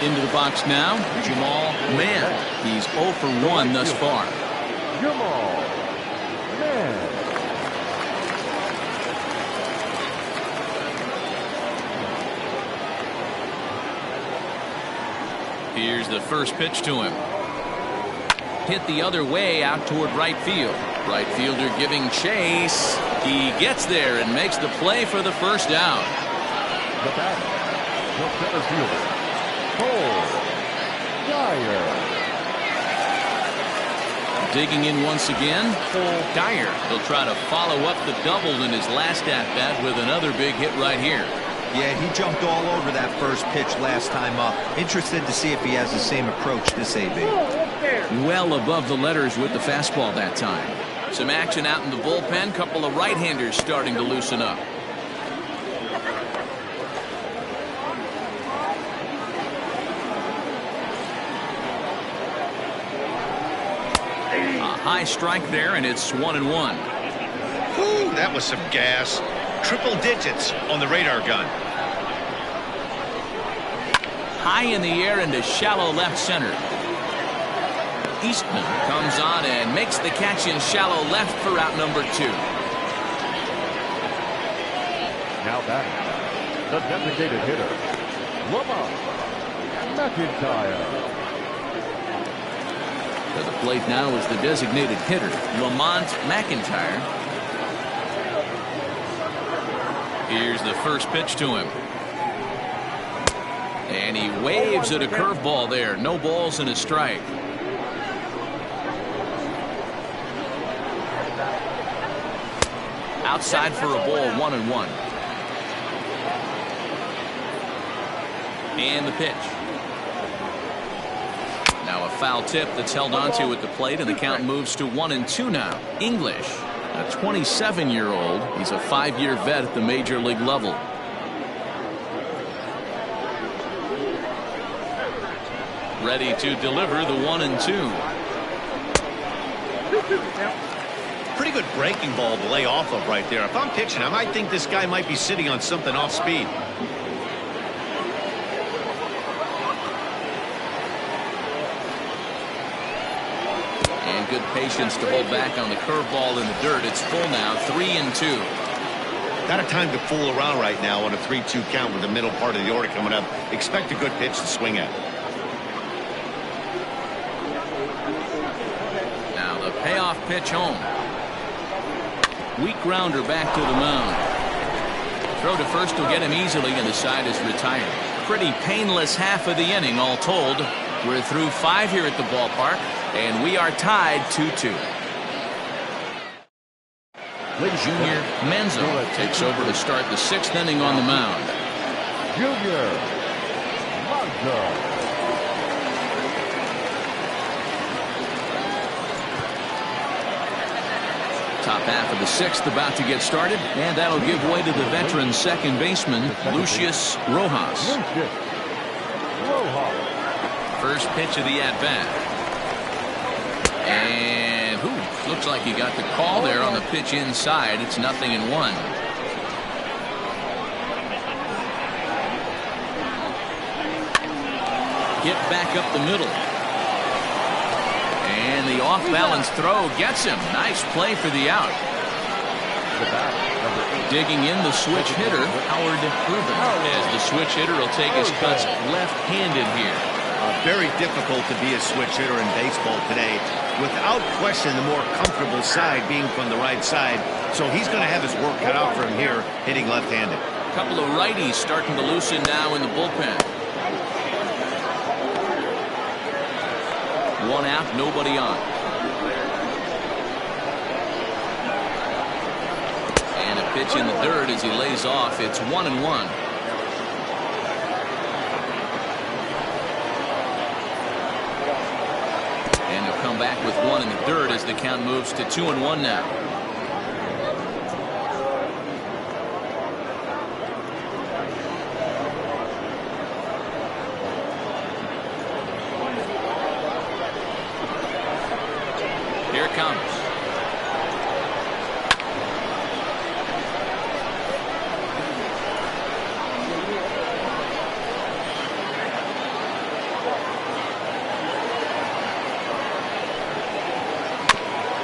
Into the box now, Jamal Mann. He's 0 for 1 thus far. Jamal Mann. Here's the first pitch to him. Hit the other way out toward right field. Right fielder giving chase. He gets there and makes the play for the first out. The batter, the center fielder, Cole Dyer. Digging in once again, Cole Dyer. He'll try to follow up the double in his last at-bat with another big hit right here. Yeah, he jumped all over that first pitch last time up. Interested to see if he has the same approach this AB. Well above the letters with the fastball that time. Some action out in the bullpen. Couple of right-handers starting to loosen up. A high strike there, and it's 1-1. Whew, that was some gas. Triple digits on the radar gun. High in the air into shallow left center. Eastman comes on and makes the catch in shallow left for out number 2. Now back, the designated hitter, Lamont McIntyre. To the plate now is the designated hitter, Lamont McIntyre. Here's the first pitch to him. And he waves at a curveball there. No balls and a strike. Outside for a ball, 1-1. And the pitch. Now a foul tip that's held onto at the plate, and the count moves to 1-2 now. English, a 27-year-old. He's a 5-year vet at the major league level. Ready to deliver the 1-2. Pretty good breaking ball to lay off of right there. If I'm pitching, I might think this guy might be sitting on something off speed. And good patience to hold back on the curveball in the dirt. It's full now, 3-2. Not a time to fool around right now on a 3-2 count with the middle part of the order coming up. Expect a good pitch to swing at. Now the payoff pitch home. Weak grounder back to the mound. Throw to first will get him easily, and the side is retired. Pretty painless half of the inning, all told. We're through 5 here at the ballpark, and we are tied 2-2. Junior Manzo takes over to start the 6th inning on the mound. Junior Manzo. Top half of the 6th about to get started, and that'll give way to the veteran second baseman, Lucius Rojas. First pitch of the at-bat. And looks like he got the call there on the pitch inside. It's 0-1. Hit back up the middle. And the off-balance throw gets him. Nice play for the out. Digging in the switch hitter, Howard Rubin. As the switch hitter will take his cuts left-handed here. Very difficult to be a switch hitter in baseball today. Without question, the more comfortable side being from the right side. So he's going to have his work cut out for him here, hitting left-handed. A couple of righties starting to loosen now in the bullpen. 1 out, nobody on. And a pitch in the dirt as he lays off. It's 1-1. And he'll come back with 1 in the dirt as the count moves to 2-1 now. Here it comes.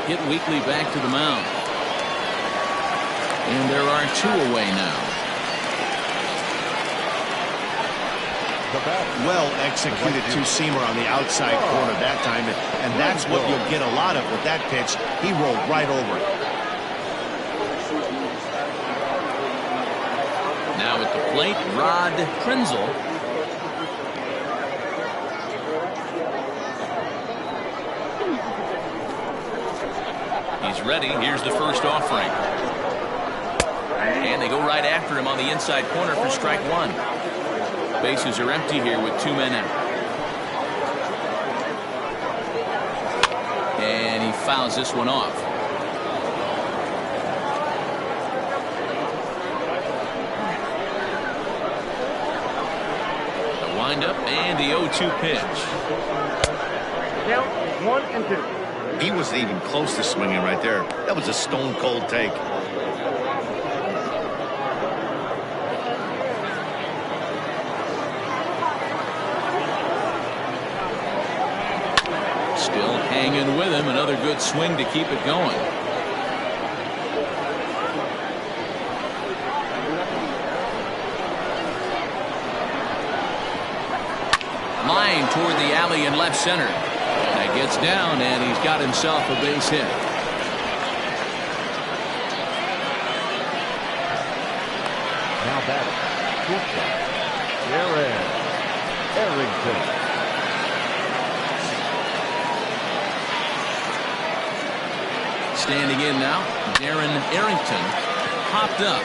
Hit weakly back to the mound. And there are 2 away now. Well executed two-seamer on the outside corner that time, and that's what you'll get a lot of with that pitch. He rolled right over it. Now at the plate, Rod Prinzel. He's ready. Here's the first offering. And they go right after him on the inside corner for strike 1. Bases are empty here with 2 men out. And he fouls this one off. The windup and the 0-2 pitch. Count 1-2. He wasn't even close to swinging right there. That was a stone-cold take. Still hanging with him. Another good swing to keep it going. Line toward the alley in left center. That gets down, and he's got himself a base hit. Now batting, shortstop, Arrington. Standing in now, Darren Arrington popped up.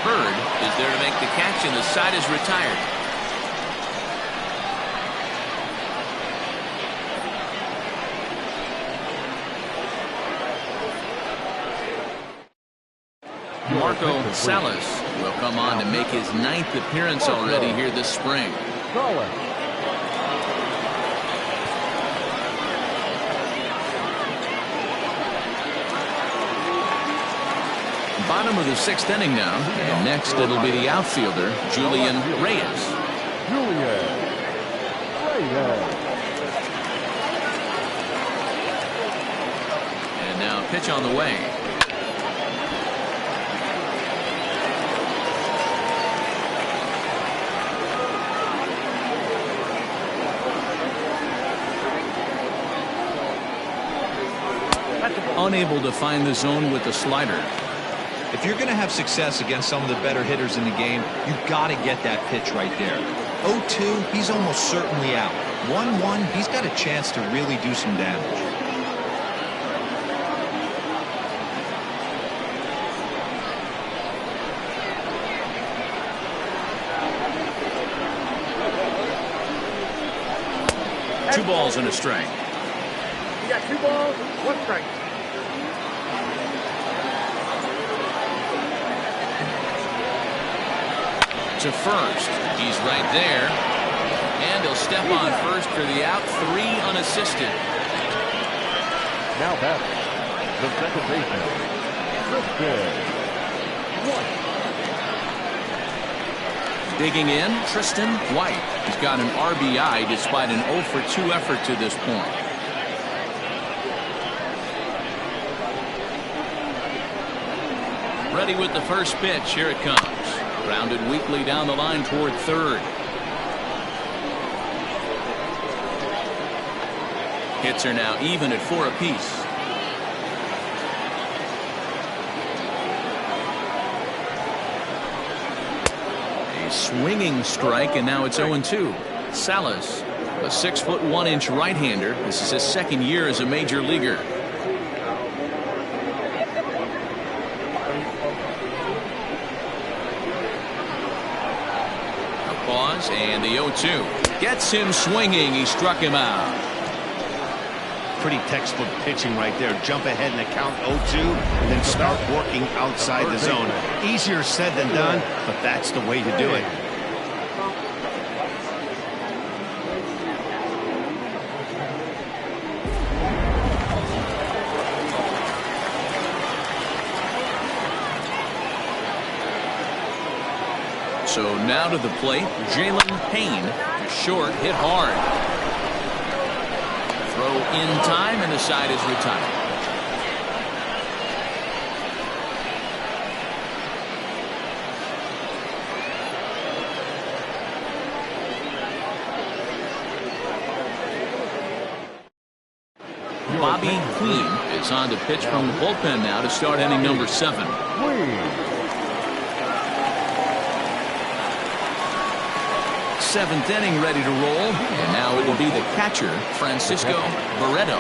Bird is there to make the catch, and the side is retired. Marco Salas will come on to make his 9th appearance already here this spring. Bottom of the 6th inning now, and next it'll be the outfielder, Julian Reyes. And now a pitch on the way. unable to find the zone with the slider. If you're going to have success against some of the better hitters in the game, you've got to get that pitch right there. 0-2, he's almost certainly out. 1-1, he's got a chance to really do some damage. Two balls and a strike. You got 2 balls, 1 strike. To first. He's right there. And he'll step on first for the out. 3 unassisted. Now back, the second baseman, Tristan White. Digging in, Tristan White. He's got an RBI despite an 0-for-2 effort to this point. Ready with the first pitch. Here it comes. Grounded weakly down the line toward third. Hits are now even at 4 apiece. A swinging strike, and now it's 0-2. Salas, a 6'1" right-hander. This is his second year as a major leaguer. Pause, and the 0-2 gets him swinging. He struck him out. Pretty textbook pitching right there. Jump ahead in the count 0-2 and then start working outside the zone. Easier said than done, but that's the way to do it. So now to the plate, Jalen Payne. Short, hit hard. Throw in time, and the side is retired. Bobby Queen is on to pitch from the bullpen now to start inning number 7. Seventh inning ready to roll, and now it will be the catcher, Francisco Barreto.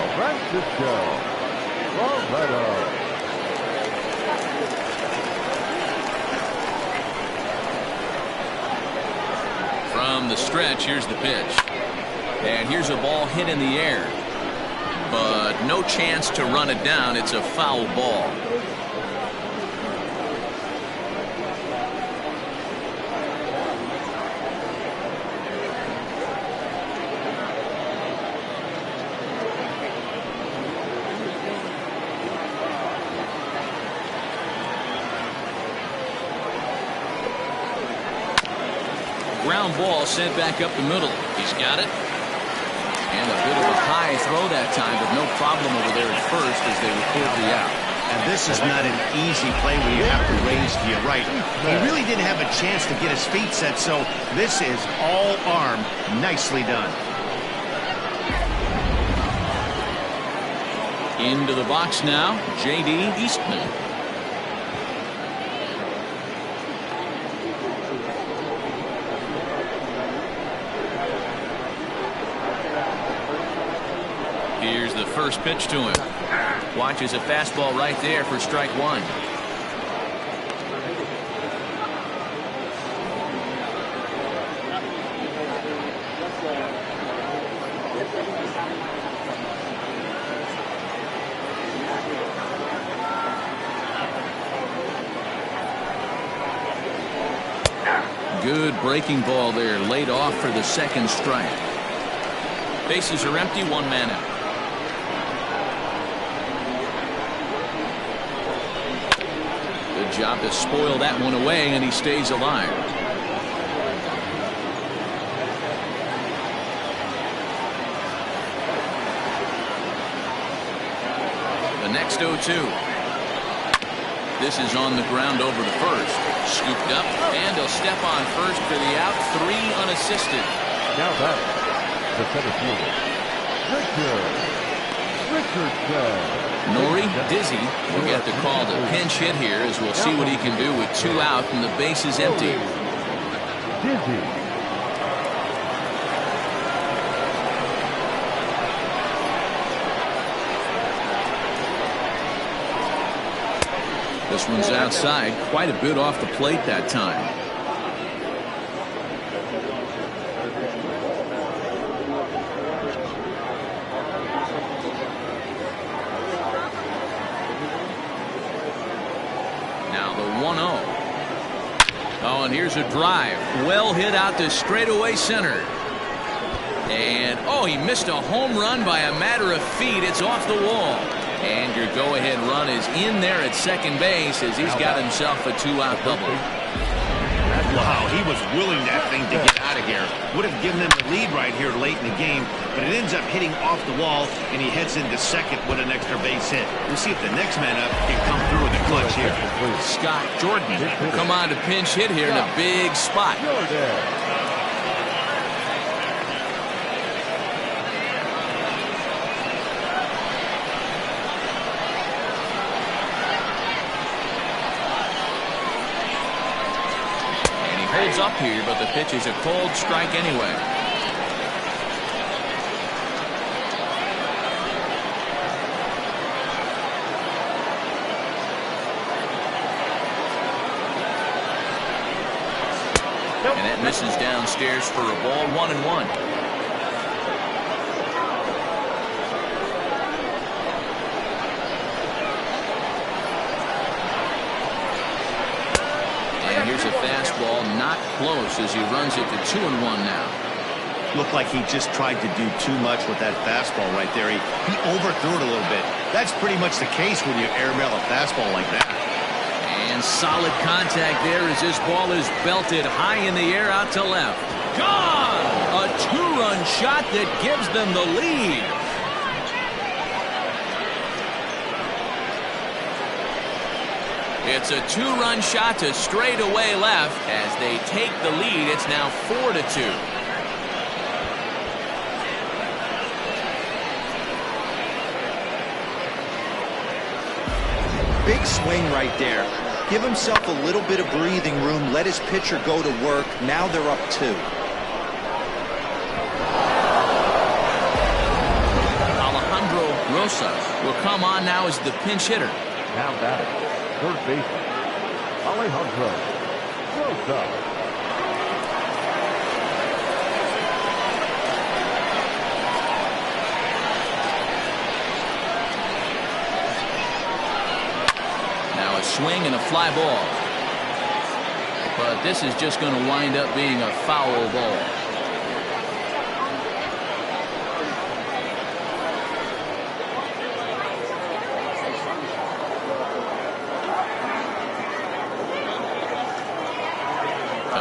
From the stretch, here's the pitch. And here's a ball hit in the air. But no chance to run it down. It's a foul ball. Ground ball sent back up the middle. He's got it. And a bit of a high throw that time, but no problem over there at first as they record the out. And this is not an easy play when you have to range to your right. He really didn't have a chance to get his feet set, so this is all arm. Nicely done. Into the box now, J.D. Eastman. Here's the first pitch to him. Watches a fastball right there for strike 1. Good breaking ball there, laid off for the second strike. Bases are empty, 1 man out. Job to spoil that one away, and he stays alive. The next 0-2. This is on the ground over to first. Scooped up, and he'll step on first for the out. 3 unassisted. Now back, the center fielder, Victor Nori Dizzy will get the call to pinch hit here, as we'll see what he can do with 2 out and the base is empty. This one's outside, quite a bit off the plate that time. Now the 1-0. Oh, and here's a drive. Well hit out to straightaway center. And, oh, he missed a home run by a matter of feet. It's off the wall. And your go-ahead run is in there at second base as he's got himself a 2-out double. Wow, he was willing that thing to get out of here. Would have given them the lead right here late in the game, but it ends up hitting off the wall, and he heads into second with an extra base hit. We'll see if the next man up can come through with a clutch here. Scott Jordan will come on to pinch hit here in a big spot. Holds up here, but the pitch is a cold strike anyway. And that misses downstairs for a ball, 1-1. Here's a fastball, not close, as he runs it to 2-1 now. Looked like he just tried to do too much with that fastball right there. He overthrew it a little bit. That's pretty much the case when you airmail a fastball like that. And solid contact there as this ball is belted high in the air out to left. Gone! A 2-run shot that gives them the lead. It's a 2-run shot to straightaway left. As they take the lead, it's now 4-2. Big swing right there. Give himself a little bit of breathing room. Let his pitcher go to work. Now they're up 2. Alejandro Rosas will come on now as the pinch hitter. Now batting, third baseman, Alejandro Rosas. Now a swing and a fly ball. But this is just going to wind up being a foul ball.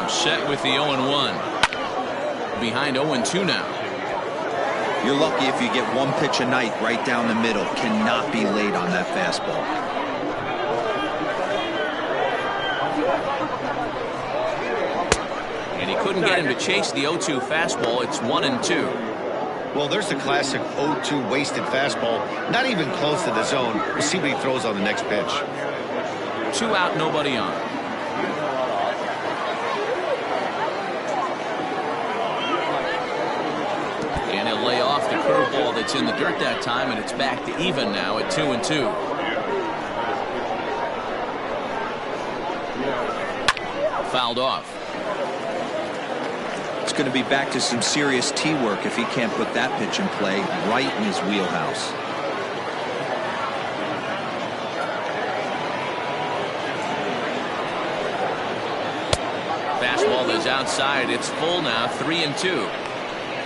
Set with the 0-1. Behind 0-2 now. You're lucky if you get one pitch a night right down the middle. Cannot be late on that fastball. And he couldn't get him to chase the 0-2 fastball. It's 1-2. Well, there's the classic 0-2 wasted fastball. Not even close to the zone. We'll see what he throws on the next pitch. 2 out, nobody on. And he'll lay off the curveball that's in the dirt that time, and it's back to even now at 2-2. Fouled off. It's going to be back to some serious tee work if he can't put that pitch in play right in his wheelhouse. Fastball is outside. It's full now, 3-2.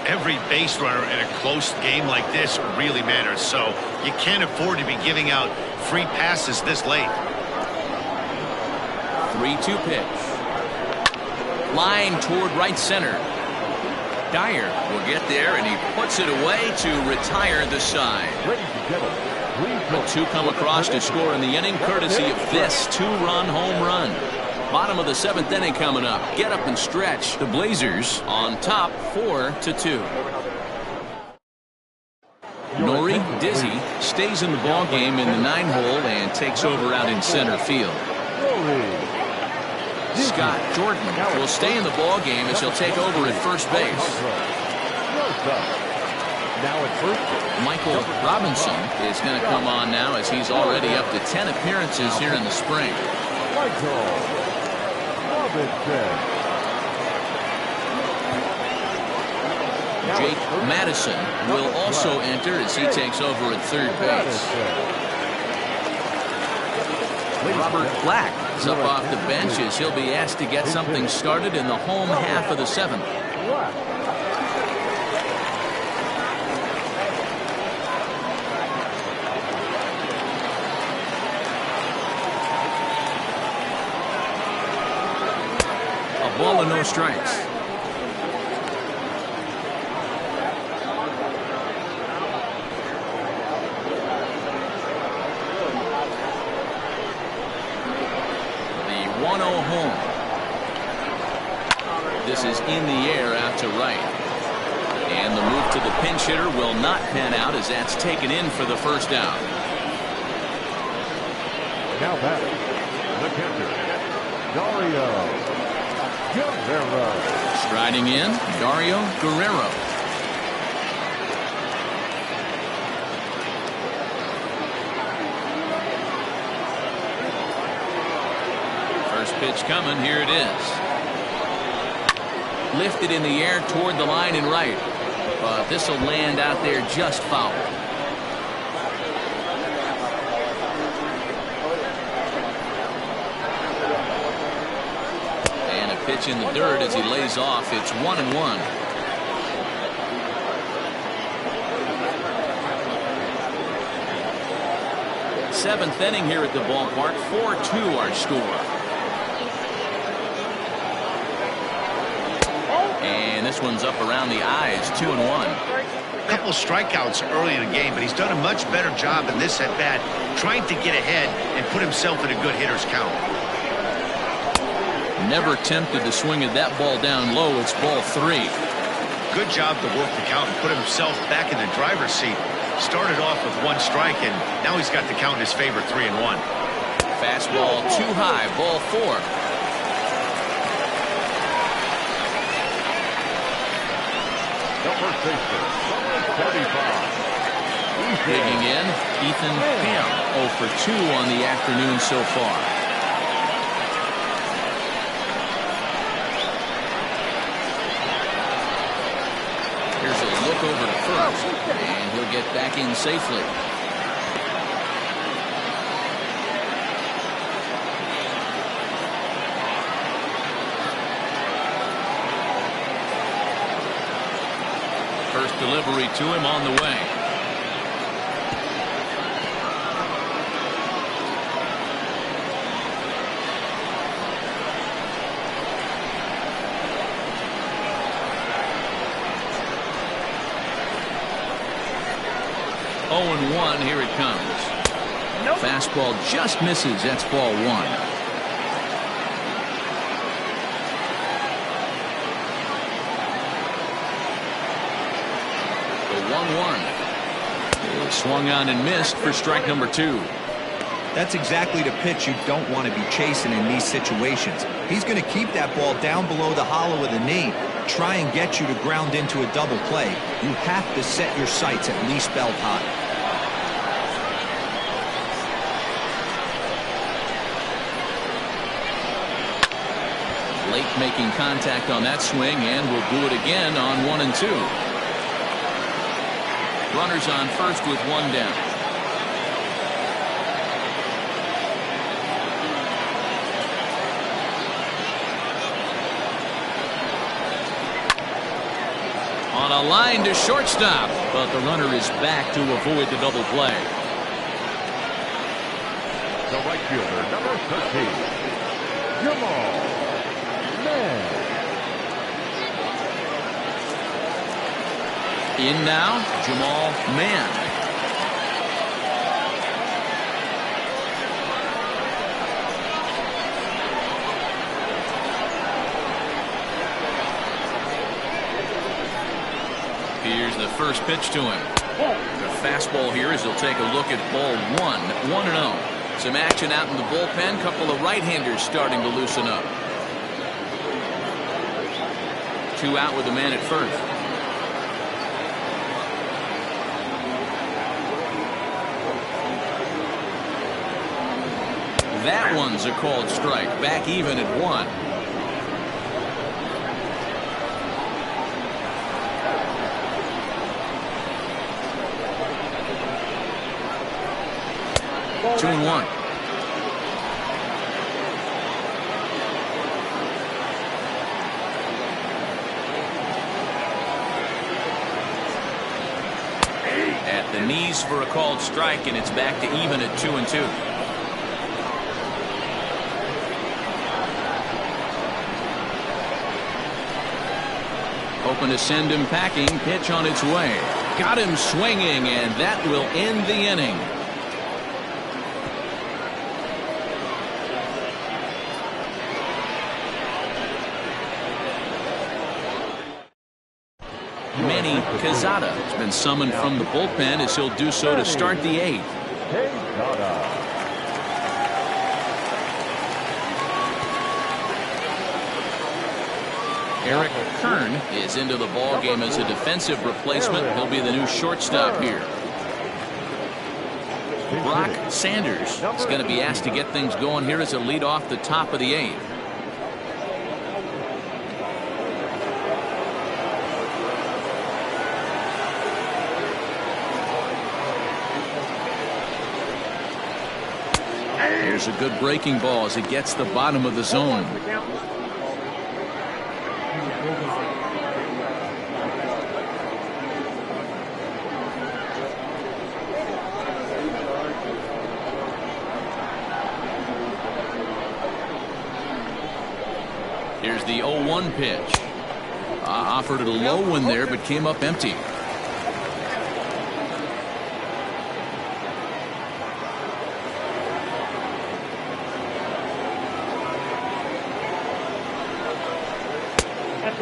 Every base runner in a close game like this really matters, so you can't afford to be giving out free passes this late. 3-2 pitch. Line toward right center. Dyer will get there, and he puts it away to retire the side. The 2 come across to score in the inning, courtesy of this 2-run home run. Bottom of the 7th inning coming up. Get up and stretch. The Blazers on top 4-2. Nori Dizzy stays in the ball game in the 9-hole and takes over out in center field. Scott Jordan will stay in the ball game as he'll take over at first base. Michael Robinson is going to come on now as he's already up to 10 appearances here in the spring. Jake Madison will also enter as he takes over at third base. Robert Black is up off the bench as he'll be asked to get something started in the home half of the 7th. A ball and no strikes. This is in the air out to right. And the move to the pinch hitter will not pan out as that's taken in for the first out. Now batting, the catcher, Dario Guerrero. Striding in, Dario Guerrero. First pitch coming, here it is. Lifted in the air toward the line and right, but this will land out there just foul. And a pitch in the dirt as he lays off. It's 1-1. Seventh inning here at the ballpark. 4-2 our score. And this one's up around the eyes, 2-1. A couple strikeouts early in the game, but he's done a much better job in this at-bat, trying to get ahead and put himself in a good hitter's count. Never tempted to swing at that ball down low. It's ball 3. Good job to work the count and put himself back in the driver's seat. Started off with 1 strike, and now he's got the count in his favor, 3-1. Fastball too high, ball 4. First baseman, 75. Digging in, Ethan Pham, 0 for 2 on the afternoon so far. Here's a look over to first, and he'll get back in safely. First delivery to him on the way. Oh, and 1, here it comes. Nope. Fastball just misses. That's ball 1. Swung on and missed for strike number 2. That's exactly the pitch you don't want to be chasing in these situations. He's going to keep that ball down below the hollow of the knee, try and get you to ground into a double play. You have to set your sights at least belt high. Late making contact on that swing, and will do it again on 1 and 2. Runners on first with 1 down. On a line to shortstop, but the runner is back to avoid the double play. The right fielder, number 13, Jamal Mann. In now, Jamal Mann. Here's the first pitch to him. The fastball here as he'll take a look at ball 1-0. Some action out in the bullpen. Couple of right-handers starting to loosen up. 2 out with a man at first. That one's a called strike. Back even at 1. Two and 1. At the knees for a called strike, and it's back to even at 2 and 2. Hoping to send him packing. Pitch on its way. Got him swinging, and that will end the inning. Manny Quezada has been summoned from the bullpen as he'll do so to start the 8th. Eric Kern is into the ball game as a defensive replacement. He'll be the new shortstop here. Brock Sanders is going to be asked to get things going here as a lead off the top of the 8th. Here's a good breaking ball as it gets the bottom of the zone. Here's the 0-1 pitch. Offered it a low one there, but came up empty.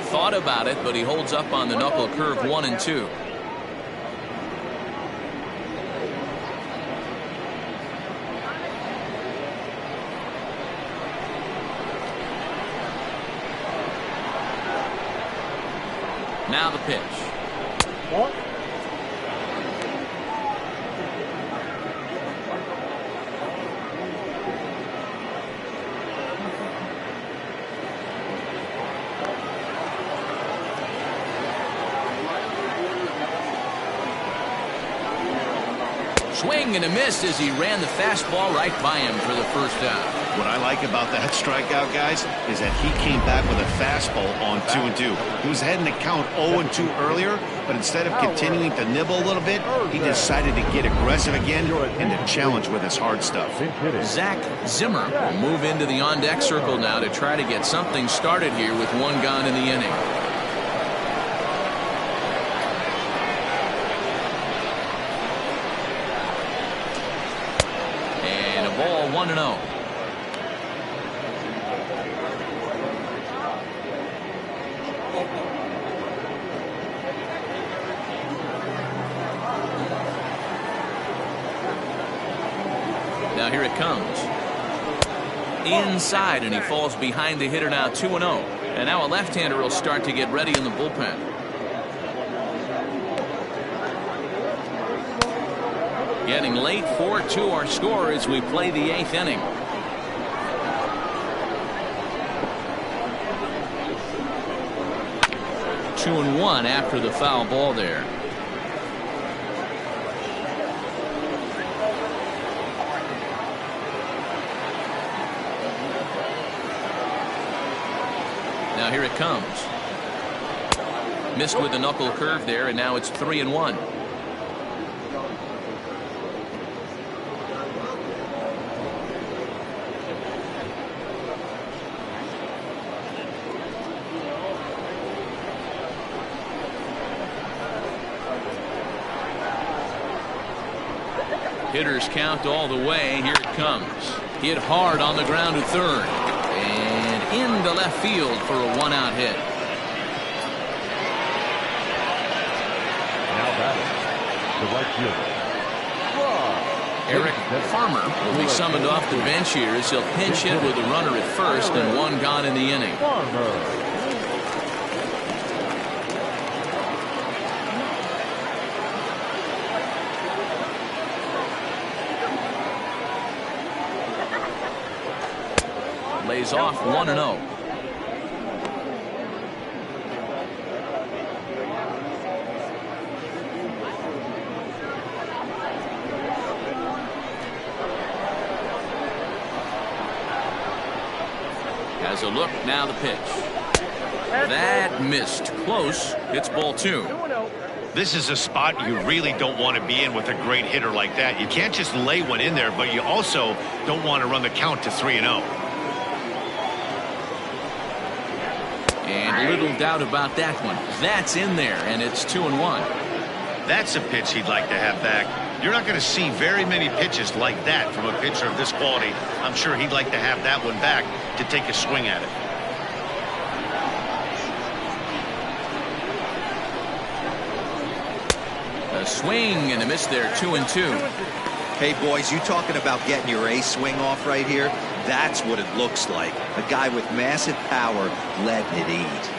Thought about it, but he holds up on the knuckle curve 1 and 2. Now the pitch. Swing and a miss as he ran the fastball right by him for the first out. What I like about that strikeout, guys, is that he came back with a fastball on 2-2. He was heading to count 0-2 earlier, but instead of continuing to nibble a little bit, he decided to get aggressive again and to challenge with his hard stuff. Zach Zimmer will move into the on-deck circle now to try to get something started here with 1 gone in the inning. And a ball 1-0. Now here it comes. Inside, and he falls behind the hitter now 2-0. And now a left-hander will start to get ready in the bullpen. Getting late, 4-2 our score as we play the 8th inning. Two and 1 after the foul ball there. Now here it comes. Missed with the knuckle curve there, and now it's 3-1. Hitters count all the way. Here it comes. Hit hard on the ground to third. And into left field for a 1-out hit. Now batting, the right fielder. Eric Farmer will be summoned off the bench here as he'll pinch hit with a runner at first and one gone in the inning. Lays off 1-0. Has a look, now the pitch. That missed. Close. It's ball 2. This is a spot you really don't want to be in with a great hitter like that. You can't just lay one in there, but you also don't want to run the count to 3-0. And little doubt about that one. That's in there, and it's 2-1. That's a pitch he'd like to have back. You're not going to see very many pitches like that from a pitcher of this quality. I'm sure he'd like to have that one back to take a swing at it. A swing and a miss there, 2-2. Hey, boys, you talking about getting your A swing off right here? That's what it looks like. A guy with massive power letting it eat.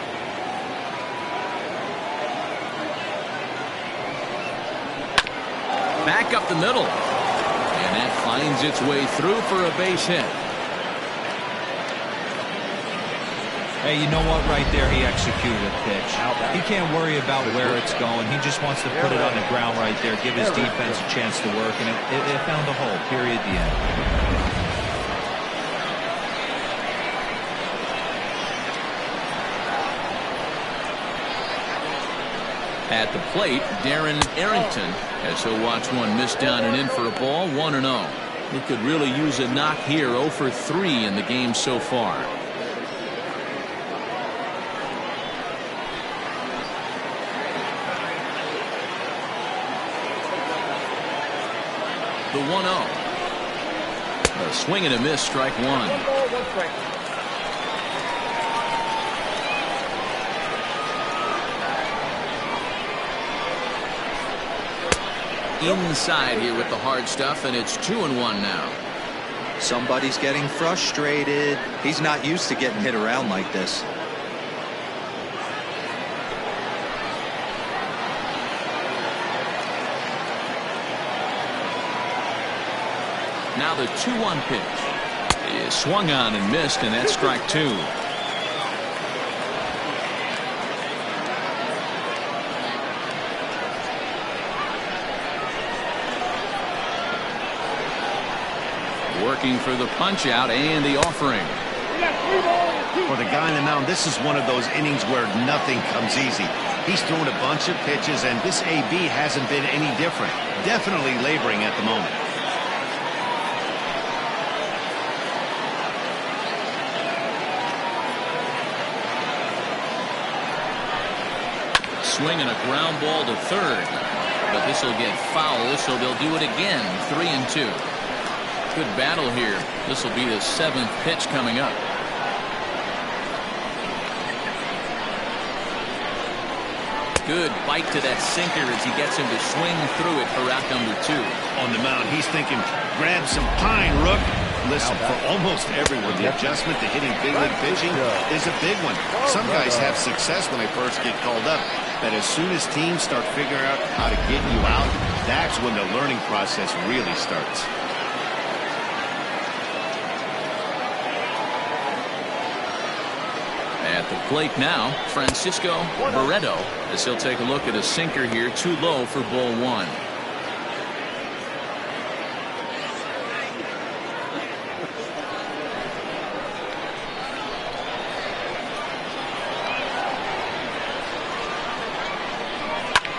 Back up the middle. And that finds its way through for a base hit. Hey, you know what? Right there, he executed a pitch. He can't worry about where it's going. He just wants to put it on the ground right there, give his defense a chance to work, and it found a hole. Period. The end. At the plate, Darren Arrington, as he'll watch one miss down and in for a ball, 1-0. He could really use a knock here, 0 for 3 in the game so far. The 1-0. A swing and a miss, strike 1. 1 ball, 1 strike. Inside here with the hard stuff, and it's 2-1 now. Somebody's getting frustrated. He's not used to getting hit around like this. Now the 2-1 pitch is swung on and missed, and that's strike 2. Working for the punch out and the offering. For the guy on the mound, this is one of those innings where nothing comes easy. He's thrown a bunch of pitches, and this AB hasn't been any different. Definitely laboring at the moment. Swinging a ground ball to third, but this will get foul, so they'll do it again. 3-2. Good battle here. This will be the 7th pitch coming up. Good bite to that sinker as he gets him to swing through it for out number 2. On the mound, he's thinking, grab some pine, Rook. Listen, for almost everyone, the adjustment to hitting big league pitching is a big one. Some guys have success when they first get called up, but as soon as teams start figuring out how to get you out, that's when the learning process really starts. At the plate now, Francisco Barreto, as he'll take a look at a sinker here, too low for ball 1.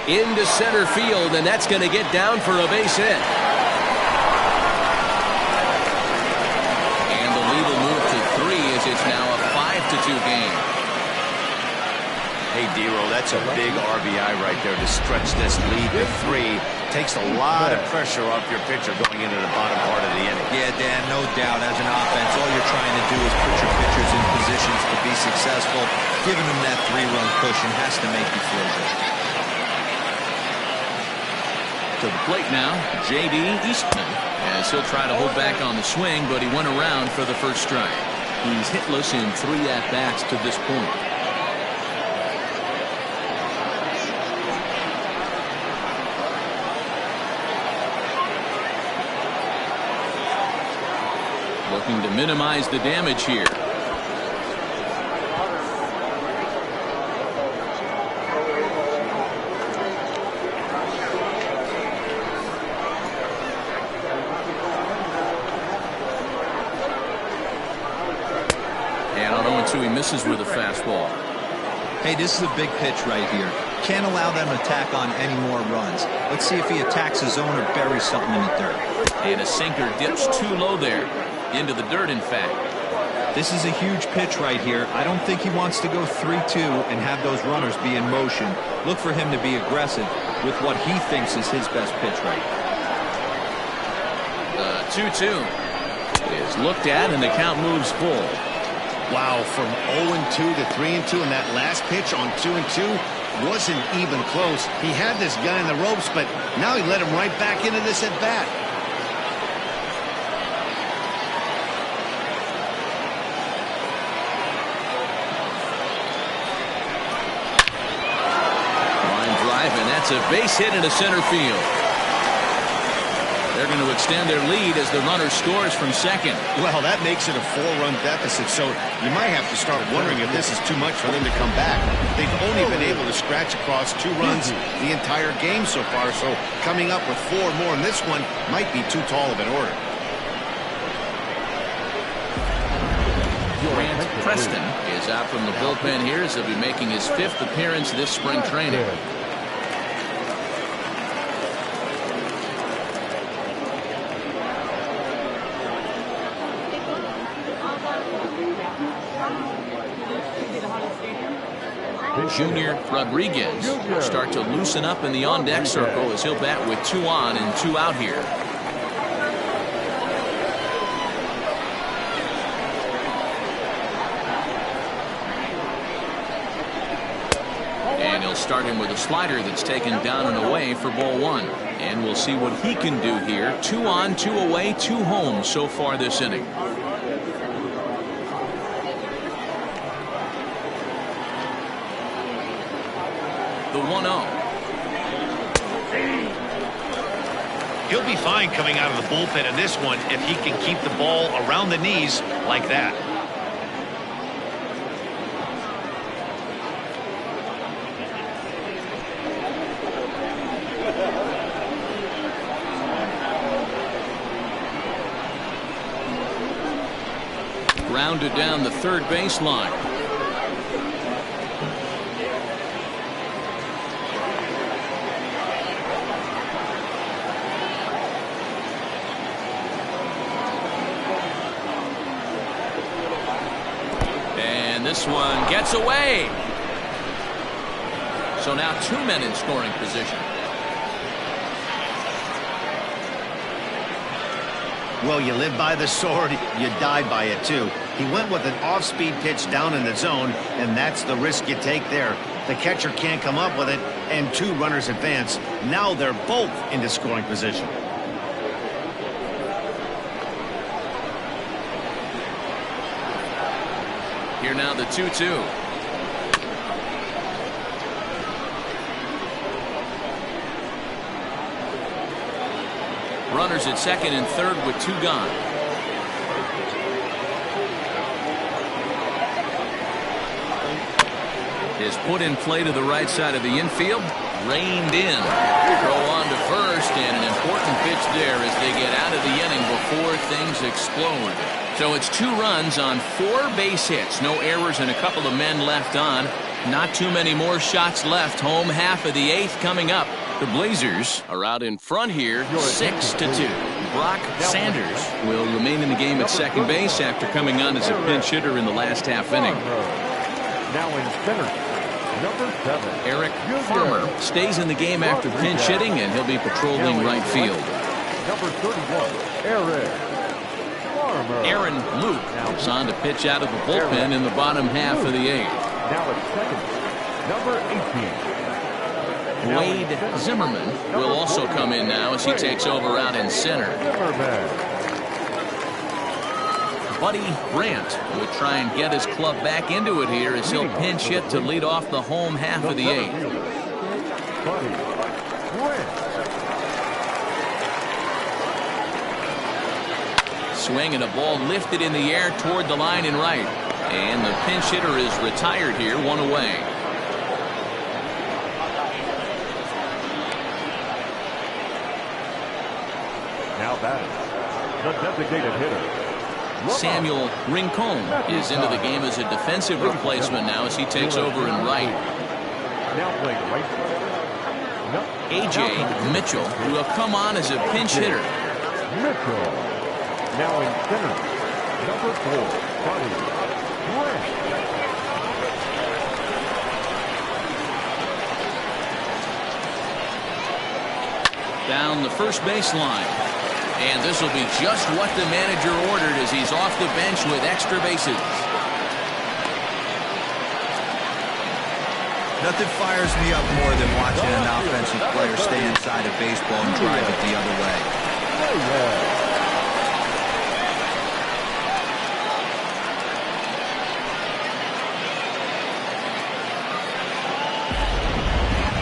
Into center field, and that's going to get down for a base hit. And the lead will move to 3 as it's now a 5-2 game. Hey, Dero, that's a big RBI right there to stretch this lead to 3. Takes a lot of pressure off your pitcher going into the bottom part of the inning. Yeah, Dan, no doubt. As an offense, all you're trying to do is put your pitchers in positions to be successful. Giving them that 3-run cushion has to make you feel good. To the plate now, J.D. Eastman, as he'll try to hold back on the swing, but he went around for the first strike. He's hitless in 3 at-bats to this point. Looking to minimize the damage here. And on 0-2, he misses with a fastball. Hey, this is a big pitch right here. Can't allow them to tack on any more runs. Let's see if he attacks his zone or buries something in the dirt. And a sinker dips too low there. Into the dirt, in fact. This is a huge pitch right here. I don't think he wants to go 3-2 and have those runners be in motion. Look for him to be aggressive with what he thinks is his best pitch right. 2-2 is looked at, and the count moves full. Wow, from 0-2 to 3-2, and that last pitch on 2-2 wasn't even close. He had this guy in the ropes, but now he let him right back into this at bat. Line drive, and that's a base hit into center field. They're going to extend their lead as the runner scores from second. Well, that makes it a 4-run deficit, so you might have to start wondering if this is too much for them to come back. They've only been able to scratch across 2 runs the entire game so far, so coming up with 4 more in this one might be too tall of an order. Grant Preston is out from the bullpen here as he'll be making his 5th appearance this spring training. Junior Rodriguez start to loosen up in the on-deck circle as he'll bat with 2 on and 2 out here. And he'll start him with a slider that's taken down and away for ball 1. And we'll see what he can do here. 2 on, 2 away, 2 home so far this inning. The 1-0. He'll be fine coming out of the bullpen in this one if he can keep the ball around the knees like that. Grounded down the third baseline. This one gets away. So now 2 men in scoring position. Well, you live by the sword, you die by it too. He went with an off-speed pitch down in the zone, and that's the risk you take there. The catcher can't come up with it, and 2 runners advance. Now they're both into scoring position. Here now the 2-2. Runners at second and third with 2 gone. Is put in play to the right side of the infield. Reined in. Throw on to first, and an important pitch there as they get out of the inning before things explode. So it's 2 runs on 4 base hits. No errors and a couple of men left on. Not too many more shots left. Home half of the 8th coming up. The Blazers are out in front here 6-2. Brock Sanders will remain in the game at second base after coming on as a pinch hitter in the last half inning. Now in center, number 7. Eric Farmer stays in the game after pinch hitting, and he'll be patrolling right field. Number 31, Eric Farmer. Aaron Luke is on to pitch out of the bullpen in the bottom half of the 8th. Now at second, number 18. Wade Zimmerman will also come in now as he takes over out in center. Buddy Brandt will try and get his club back into it here as he'll pinch hit to lead off the home half of the eighth. Swing and a ball lifted in the air toward the line and right. And the pinch hitter is retired here, one away. Now batting, the designated hitter, Samuel Rincon is into the game as a defensive replacement now as he takes over in right. Now playing right. A.J. Mitchell will come on as a pinch hitter. Mitchell. Now in center, number 4, Buddy Brandt. Down the first base line. And this will be just what the manager ordered as he's off the bench with extra bases. Nothing fires me up more than watching an offensive player stay inside of baseball and drive it the other way.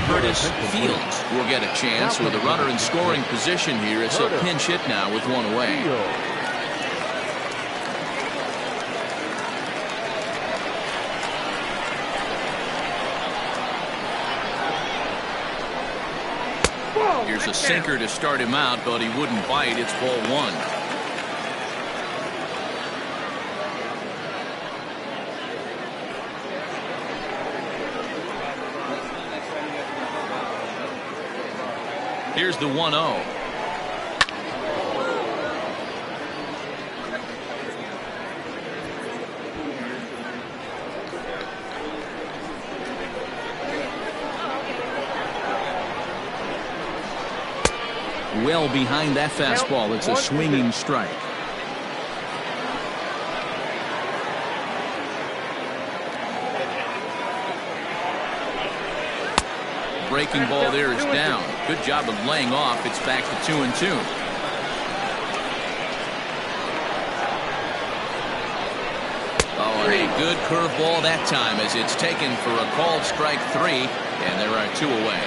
Curtis Fields will get a chance with a runner in scoring position here as he'll pinch hit now with one away. Here's a sinker to start him out, but he wouldn't bite. It's ball one. Here's the 1-0. Well behind that fastball. It's a swinging strike. Breaking ball there is down. Good job of laying off. It's back to 2-2. Oh, and a good curveball that time as it's taken for a called strike 3, and there are 2 away.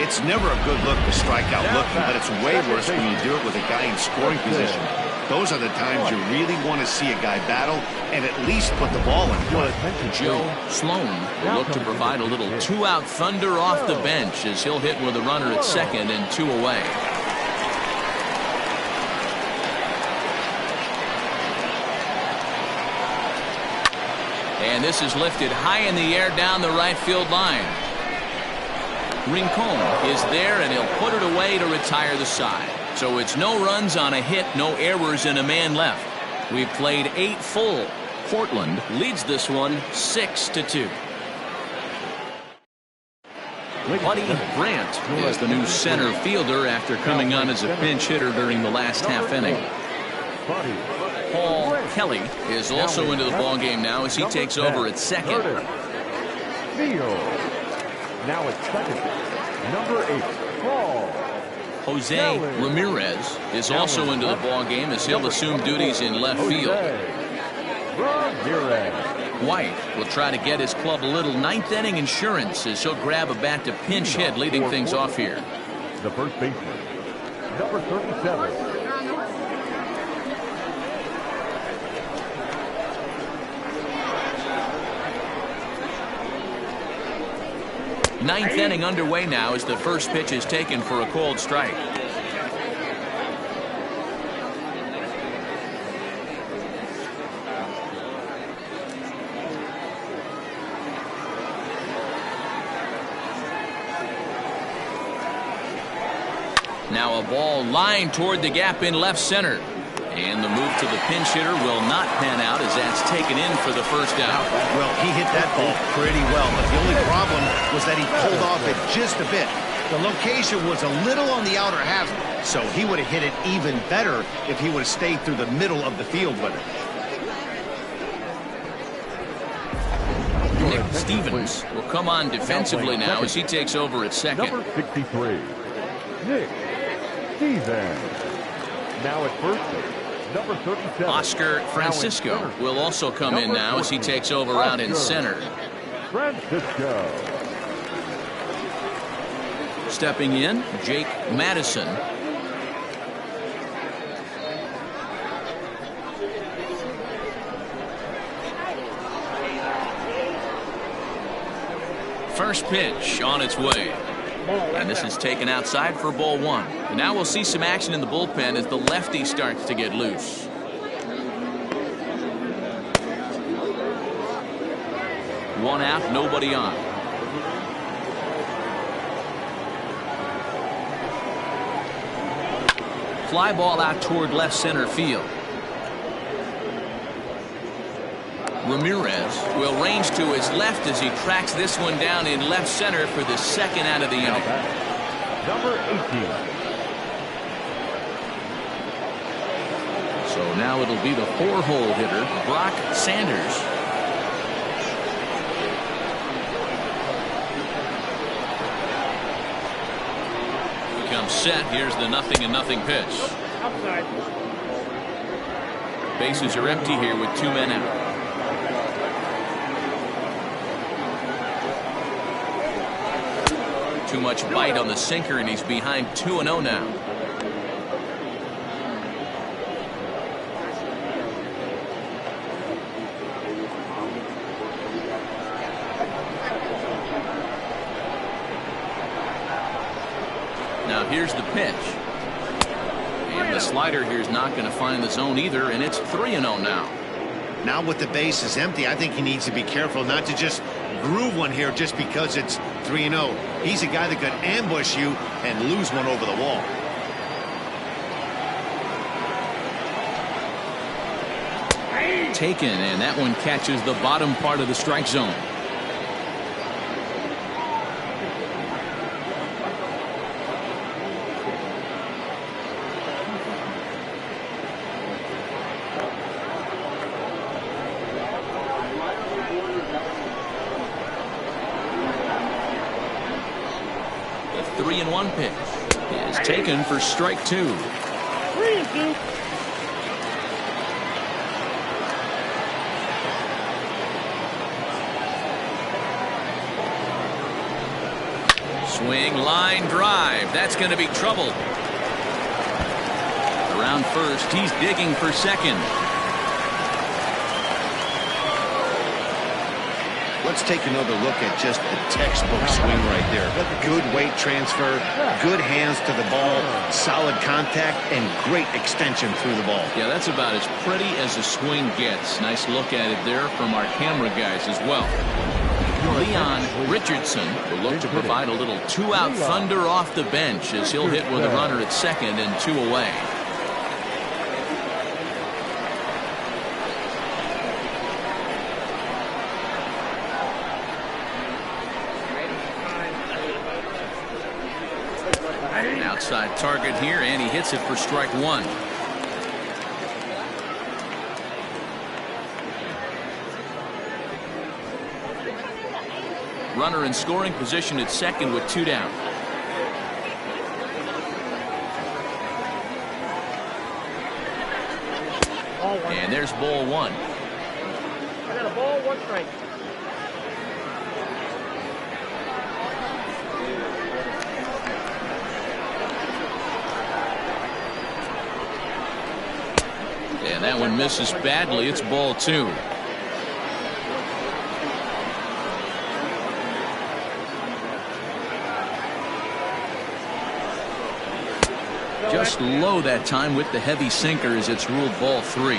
It's never a good look to strike out looking, but it's way worse when you do it with a guy in scoring position. Those are the times you really want to see a guy battle and at least put the ball in play. Joe Sloan will look to provide a little 2-out thunder off the bench as he'll hit with a runner at second and 2 away. And this is lifted high in the air down the right field line. Rincon is there, and he'll put it away to retire the side. So it's no runs on a hit, no errors, and a man left. We've played 8 full. Portland leads this one 6-2. Buddy Brandt is the new center fielder after coming on as a pinch hitter during the last half inning. Paul Kelly is also into the ballgame now as he takes over at second. Now at second, number 8, Paul. Jose Ramirez is also into the ballgame as he'll assume duties in left field. White will try to get his club a little ninth inning insurance as he'll grab a bat to pinch hit, leading things off here. The first baseman, number 37. Ninth inning underway now as the first pitch is taken for a called strike. Now a ball lined toward the gap in left center. And the move to the pinch hitter will not pan out as that's taken in for the first out. Well, he hit that ball pretty well, but the only problem was that he pulled off it just a bit. The location was a little on the outer half, so he would have hit it even better if he would have stayed through the middle of the field with it. Nick Stevens will come on defensively now as he takes over at second. Number 63, Nick Stevens. Now at first base, number 37. Oscar Francisco will also come in now as he takes over out in center. Francisco. Stepping in, Jake Madison. First pitch on its way. And this is taken outside for ball one. And now we'll see some action in the bullpen as the lefty starts to get loose. One out, nobody on. Fly ball out toward left center field. Ramirez will range to his left as he tracks this one down in left center for the second out of the inning. Number 18. So now it'll be the 4-hole hitter, Brock Sanders. Becomes set. Here's the 0-0 pitch. Outside. Bases are empty here with 2 men out. Too much bite on the sinker, and he's behind 2-0 now. Now here's the pitch. And the slider here is not going to find the zone either, and it's 3-0 now. Now with the bases empty, I think he needs to be careful not to just groove one here just because it's 3-0. He's a guy that could ambush you and lose one over the wall. Taken, and that one catches the bottom part of the strike zone. The 3-1 pitch is taken for strike 2. 3-2. Swing, line drive. That's going to be trouble. Around first, he's digging for second. Let's take another look at just the textbook swing right there. Good weight transfer, good hands to the ball, solid contact, and great extension through the ball. Yeah, that's about as pretty as a swing gets. Nice look at it there from our camera guys as well. Leon Richardson will look to provide a little 2-out thunder off the bench as he'll hit with a runner at second and 2 away. An outside target here, and he hits it for strike 1. Runner in scoring position at second with 2 down. And there's ball 1. I got a ball, 1 strike. And that one misses badly. It's ball 2. Just low that time with the heavy sinker as it's ruled ball 3.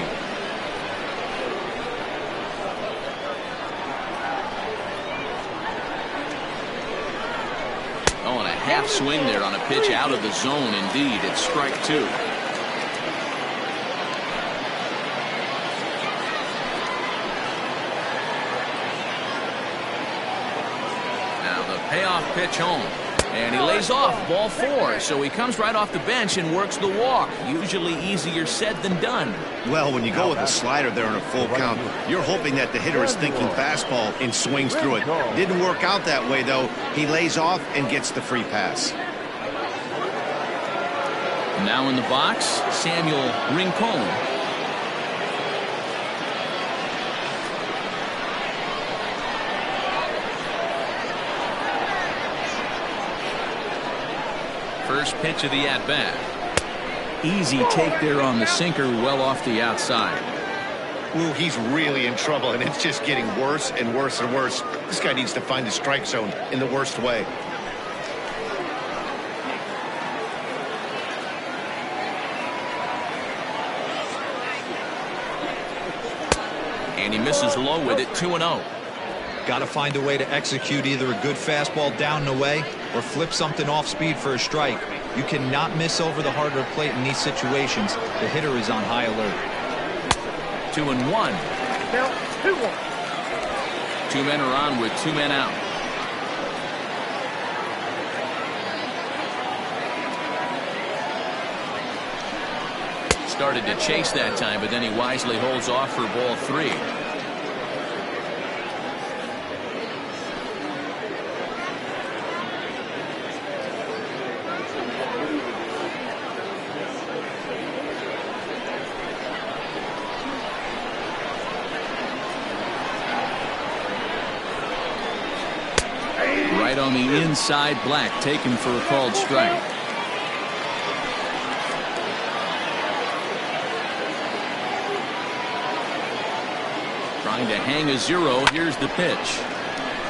Oh, and a half swing there on a pitch out of the zone. Indeed, it's strike 2. Now the payoff pitch home. And he lays off, ball 4. So he comes right off the bench and works the walk. Usually easier said than done. Well, when you go with a slider there in a full count, you're hoping that the hitter is thinking fastball and swings through it. Didn't work out that way, though. He lays off and gets the free pass. Now in the box, Samuel Rincon. First pitch of the at-bat. Easy take there on the sinker, well off the outside. Ooh, he's really in trouble, and it's just getting worse and worse and worse. This guy needs to find the strike zone in the worst way. And he misses low with it, 2-0. Got to find a way to execute either a good fastball down and away or flip something off speed for a strike. You cannot miss over the hard red plate in these situations. The hitter is on high alert. 2-1. Now 2-1. 2 men are on with 2 men out. Started to chase that time, but then he wisely holds off for ball 3. Right on the inside, Black taken for a called strike. Trying to hang a 0. Here's the pitch.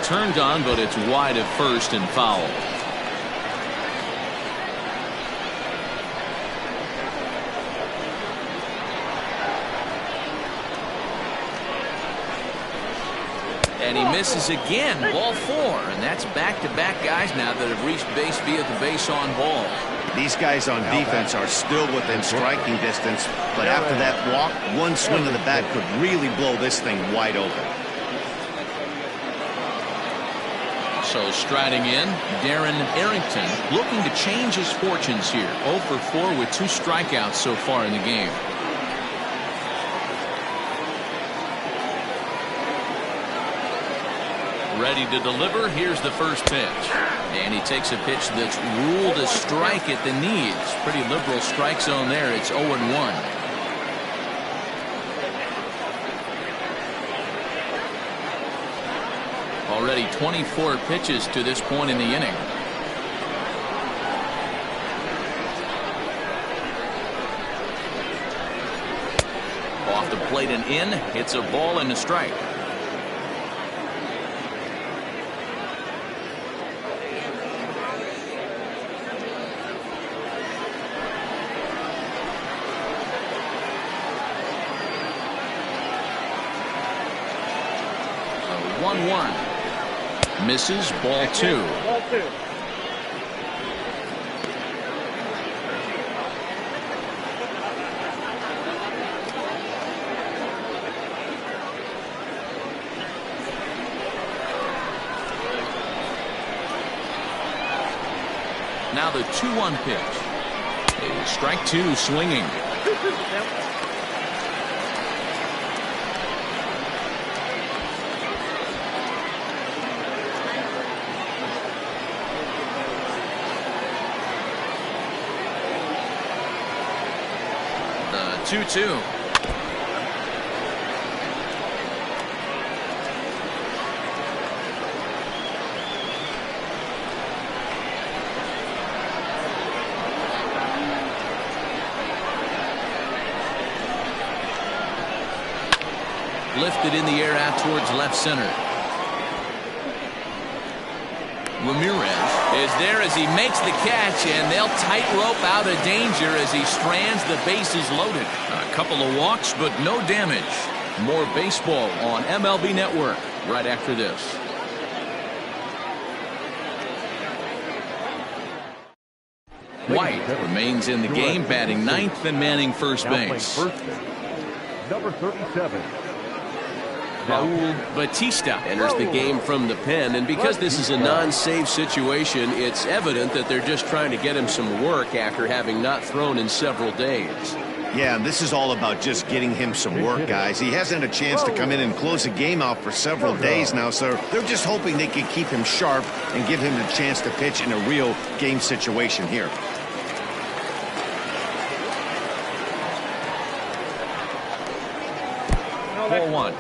Turned on, but it's wide at first and foul. And he misses again, ball 4, and that's back-to-back guys now that have reached base via the base on ball. These guys on defense are still within striking distance, but after that walk, one swing of the bat could really blow this thing wide open. So striding in, Darren Arrington looking to change his fortunes here. 0 for 4 with 2 strikeouts so far in the game. Ready to deliver. Here's the first pitch. And he takes a pitch that's ruled a strike at the knees. Pretty liberal strike zone there. It's 0-1. Already 24 pitches to this point in the inning. Off the plate and in. Hits a ball and a strike. Misses, ball 2. Ball 2. Now the 2-1 pitch. Strike 2 swinging. The 2-2. Lifted in the air out towards left center. Ramirez is there as he makes the catch, and they'll tightrope out of danger as he strands the bases loaded. A couple of walks, but no damage. More baseball on MLB Network right after this. White remains in the game, batting ninth and manning first base. Number 37. Raul Batista enters the game from the pen, and because this is a non-save situation, it's evident that they're just trying to get him some work after having not thrown in several days. Yeah, this is all about just getting him some work, guys. He hasn't had a chance to come in and close a game out for several days now, so they're just hoping they can keep him sharp and give him a chance to pitch in a real game situation here. No, 4-1.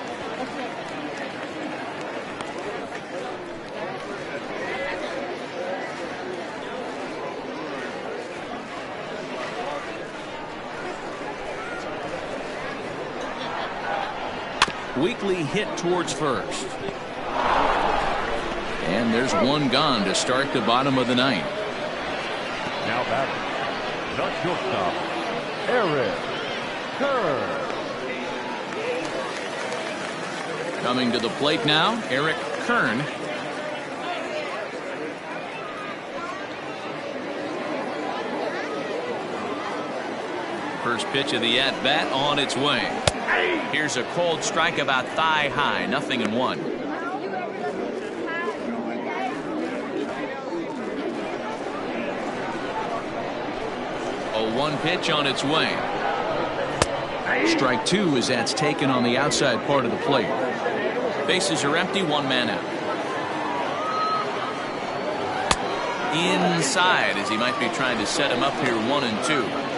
Weekly hit towards first. And there's one gone to start the bottom of the ninth. Now batting, the shortstop, Eric Kern. Coming to the plate now, Eric Kern. First pitch of the at-bat on its way. Here's a cold strike about thigh high, 0-1. 0-1 pitch on its way. Strike two as that's taken on the outside part of the plate. Bases are empty, one man out. Inside as he might be trying to set him up here 1-2.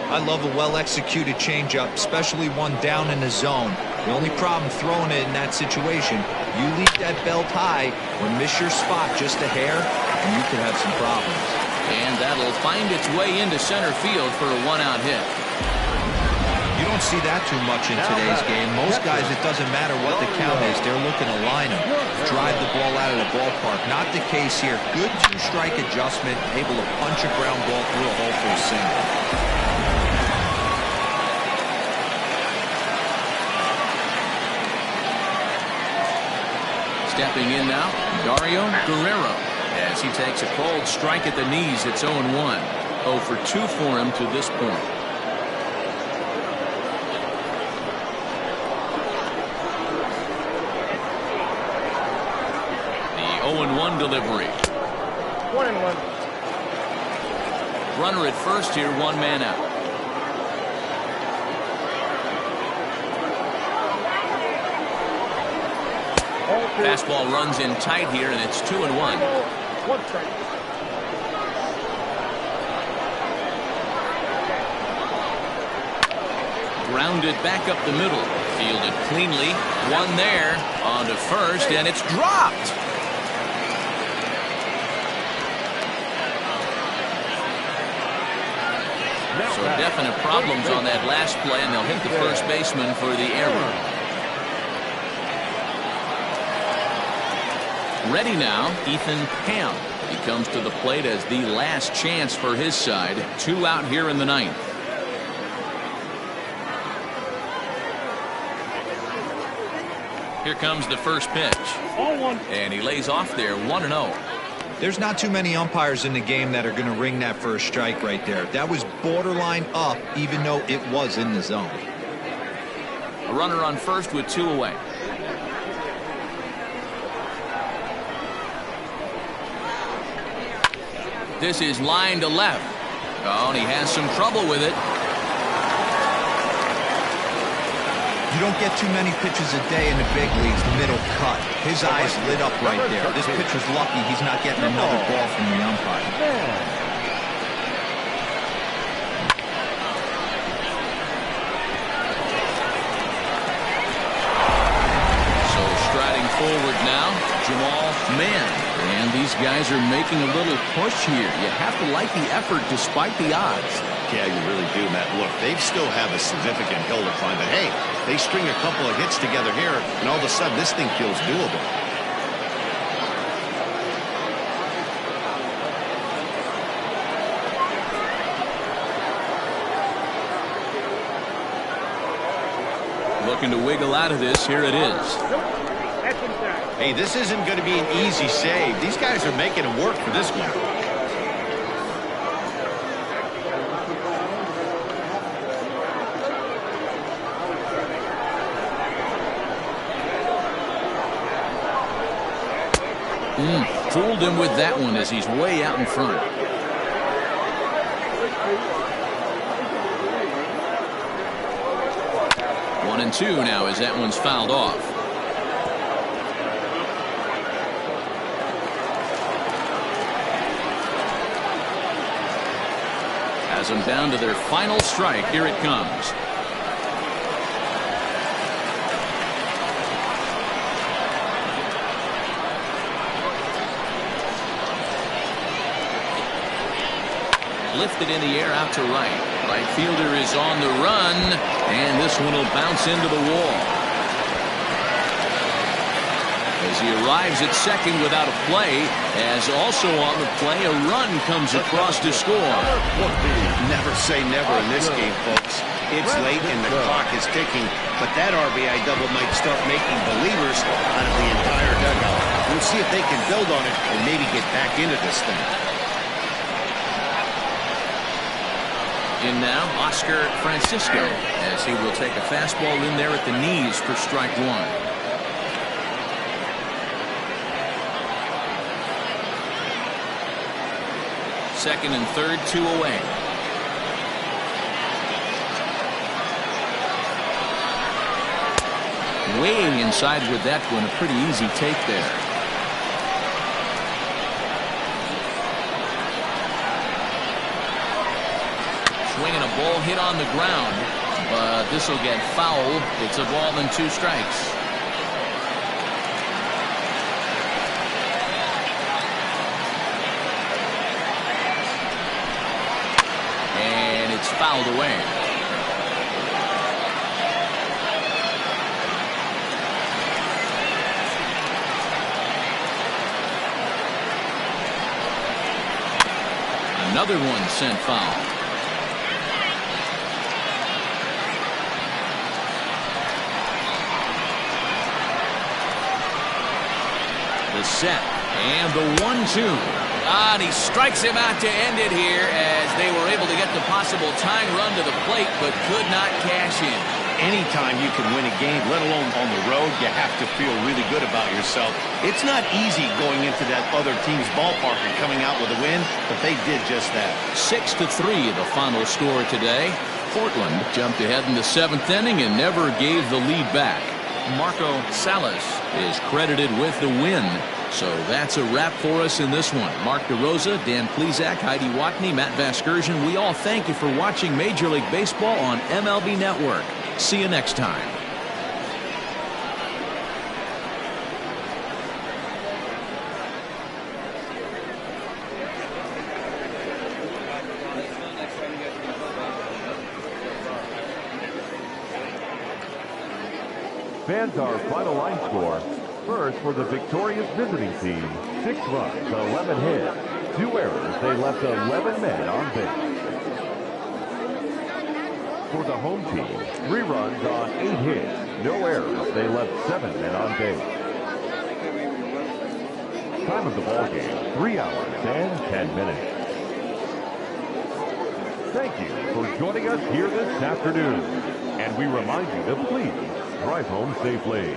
I love a well-executed changeup, especially one down in the zone. The only problem throwing it in that situation, you leave that belt high or miss your spot just a hair, and you could have some problems. And that'll find its way into center field for a one-out hit. You don't see that too much in today's game. Most guys, it doesn't matter what the count is, they're looking to line them, drive the ball out of the ballpark. Not the case here. Good two-strike adjustment, able to punch a ground ball through a hole for a single. Stepping in now, Dario Guerrero, as he takes a cold strike at the knees. It's 0-1. 0 for 2 for him to this point. The 0-1 delivery. 1-1. Runner at first here, one man out. Fastball runs in tight here, and it's 2-1. 1 strike. Grounded back up the middle. Fielded cleanly. One there. On to first, and it's dropped. So definite problems on that last play, and they'll hit the first baseman for the error. Ready now, Ethan Ham. He comes to the plate as the last chance for his side. 2 out here in the ninth. Here comes the first pitch. And he lays off there, 1-0. There's not too many umpires in the game that are going to ring that first strike right there. That was borderline up, even though it was in the zone. A runner on first with 2 away. This is line to left. Oh, and he has some trouble with it. You don't get too many pitches a day in the big leagues, middle cut. His eyes lit up right there. This pitcher's lucky he's not getting another ball from the umpire. So striding forward now, Jamal Mann. And these guys are making a little push here. You have to like the effort despite the odds. Yeah, you really do, Matt. Look, they still have a significant hill to climb, but hey, they string a couple of hits together here, and all of a sudden this thing feels doable. Looking to wiggle out of this. Here it is. Hey, this isn't going to be an easy save. These guys are making it work for this one. Fooled him with that one as he's way out in front. One and two now as that one's fouled off. Has them down to their final strike. Here it comes. Lifted in the air out to right. Right fielder is on the run, and this one will bounce into the wall. As he arrives at second without a play, as also on the play, a run comes across to score. Never say never in this game, folks. It's late and the clock is ticking, but that RBI double might start making believers out of the entire dugout. We'll see if they can build on it and maybe get back into this thing. In now, Oscar Francisco, as he will take a fastball in there at the knees for strike one. Second and third, 2 away. Way inside with that one, a pretty easy take there. Swinging a ball hit on the ground, but this will get fouled. It's a ball and 2 strikes. And it's fouled away. Another one sent foul. The set and the 1-2. And he strikes him out to end it here as they were able to get the possible tying run to the plate but could not cash in. Anytime you can win a game, let alone on the road, you have to feel really good about yourself. It's not easy going into that other team's ballpark and coming out with a win, but they did just that. 6-3 the final score today. Portland jumped ahead in the 7th inning and never gave the lead back. Marco Salas is credited with the win. So that's a wrap for us in this one. Mark DeRosa, Dan Plezak, Heidi Watney, Matt Vasgersian. We all thank you for watching Major League Baseball on MLB Network. See you next time. Fans, our final line score. First, for the victorious visiting team, 6 runs, 11 hits, 2 errors. They left 11 men on base. For the home team, 3 runs on 8 hits, no errors. They left 7 men on base. Time of the ball game, 3 hours and 10 minutes. Thank you for joining us here this afternoon. And we remind you to please drive home safely.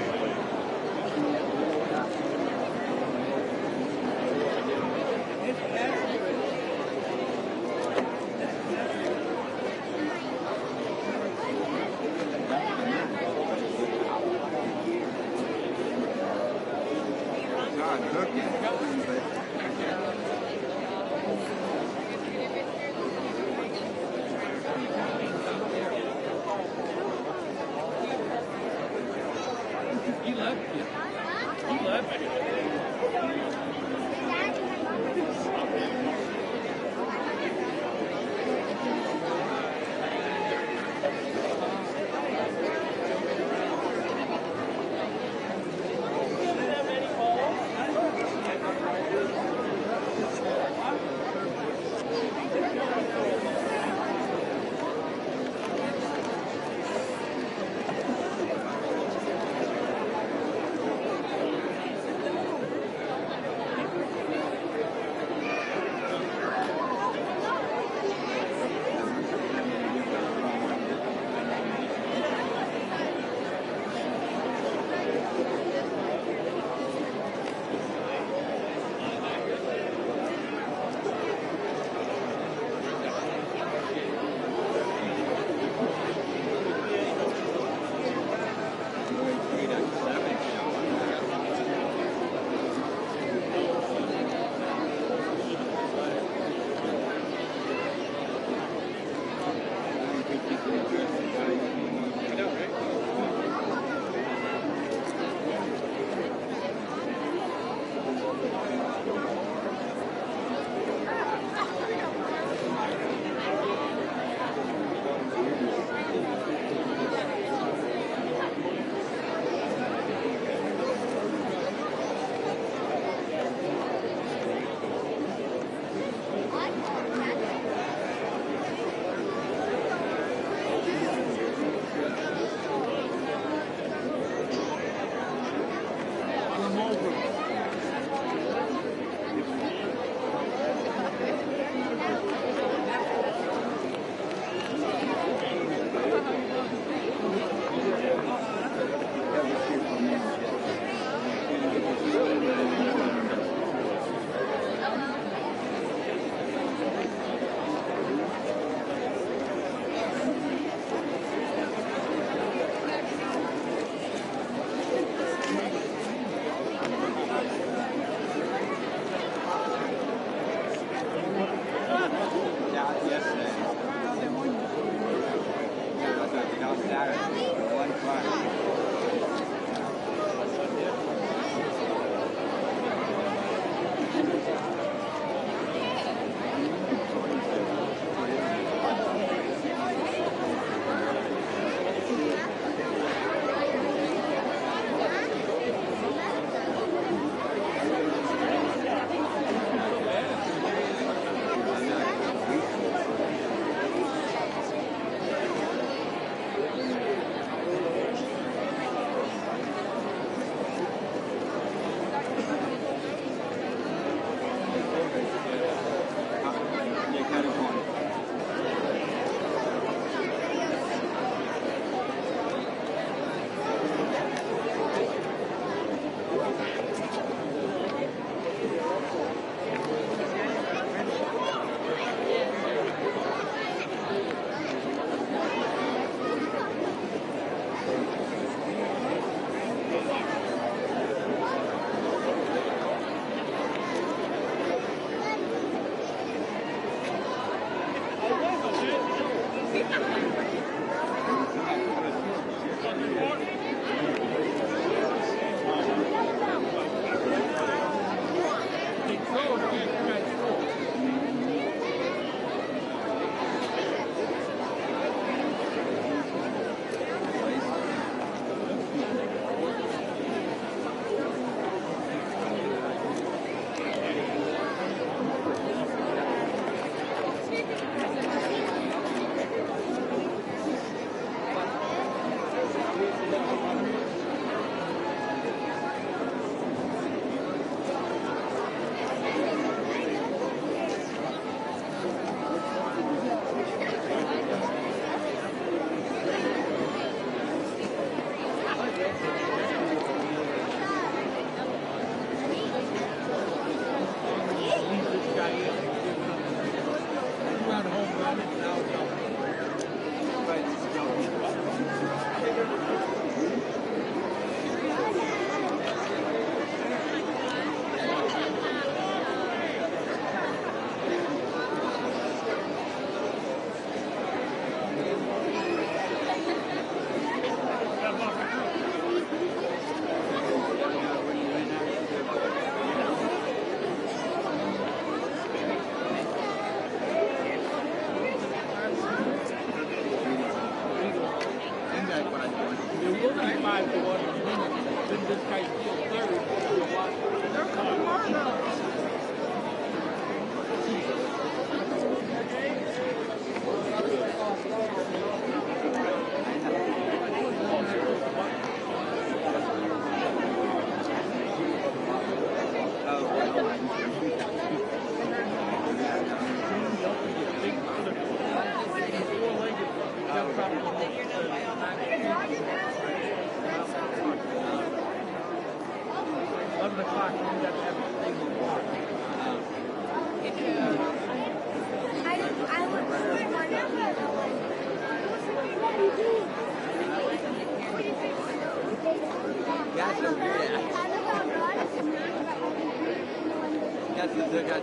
Got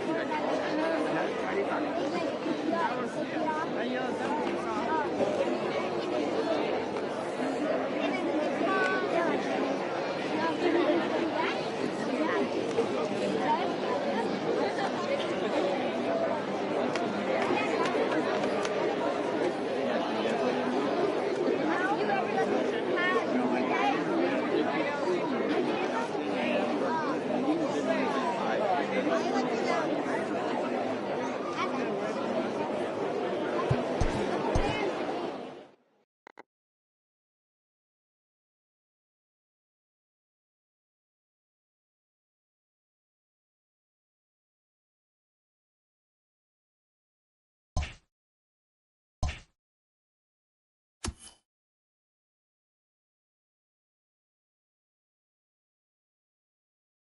you.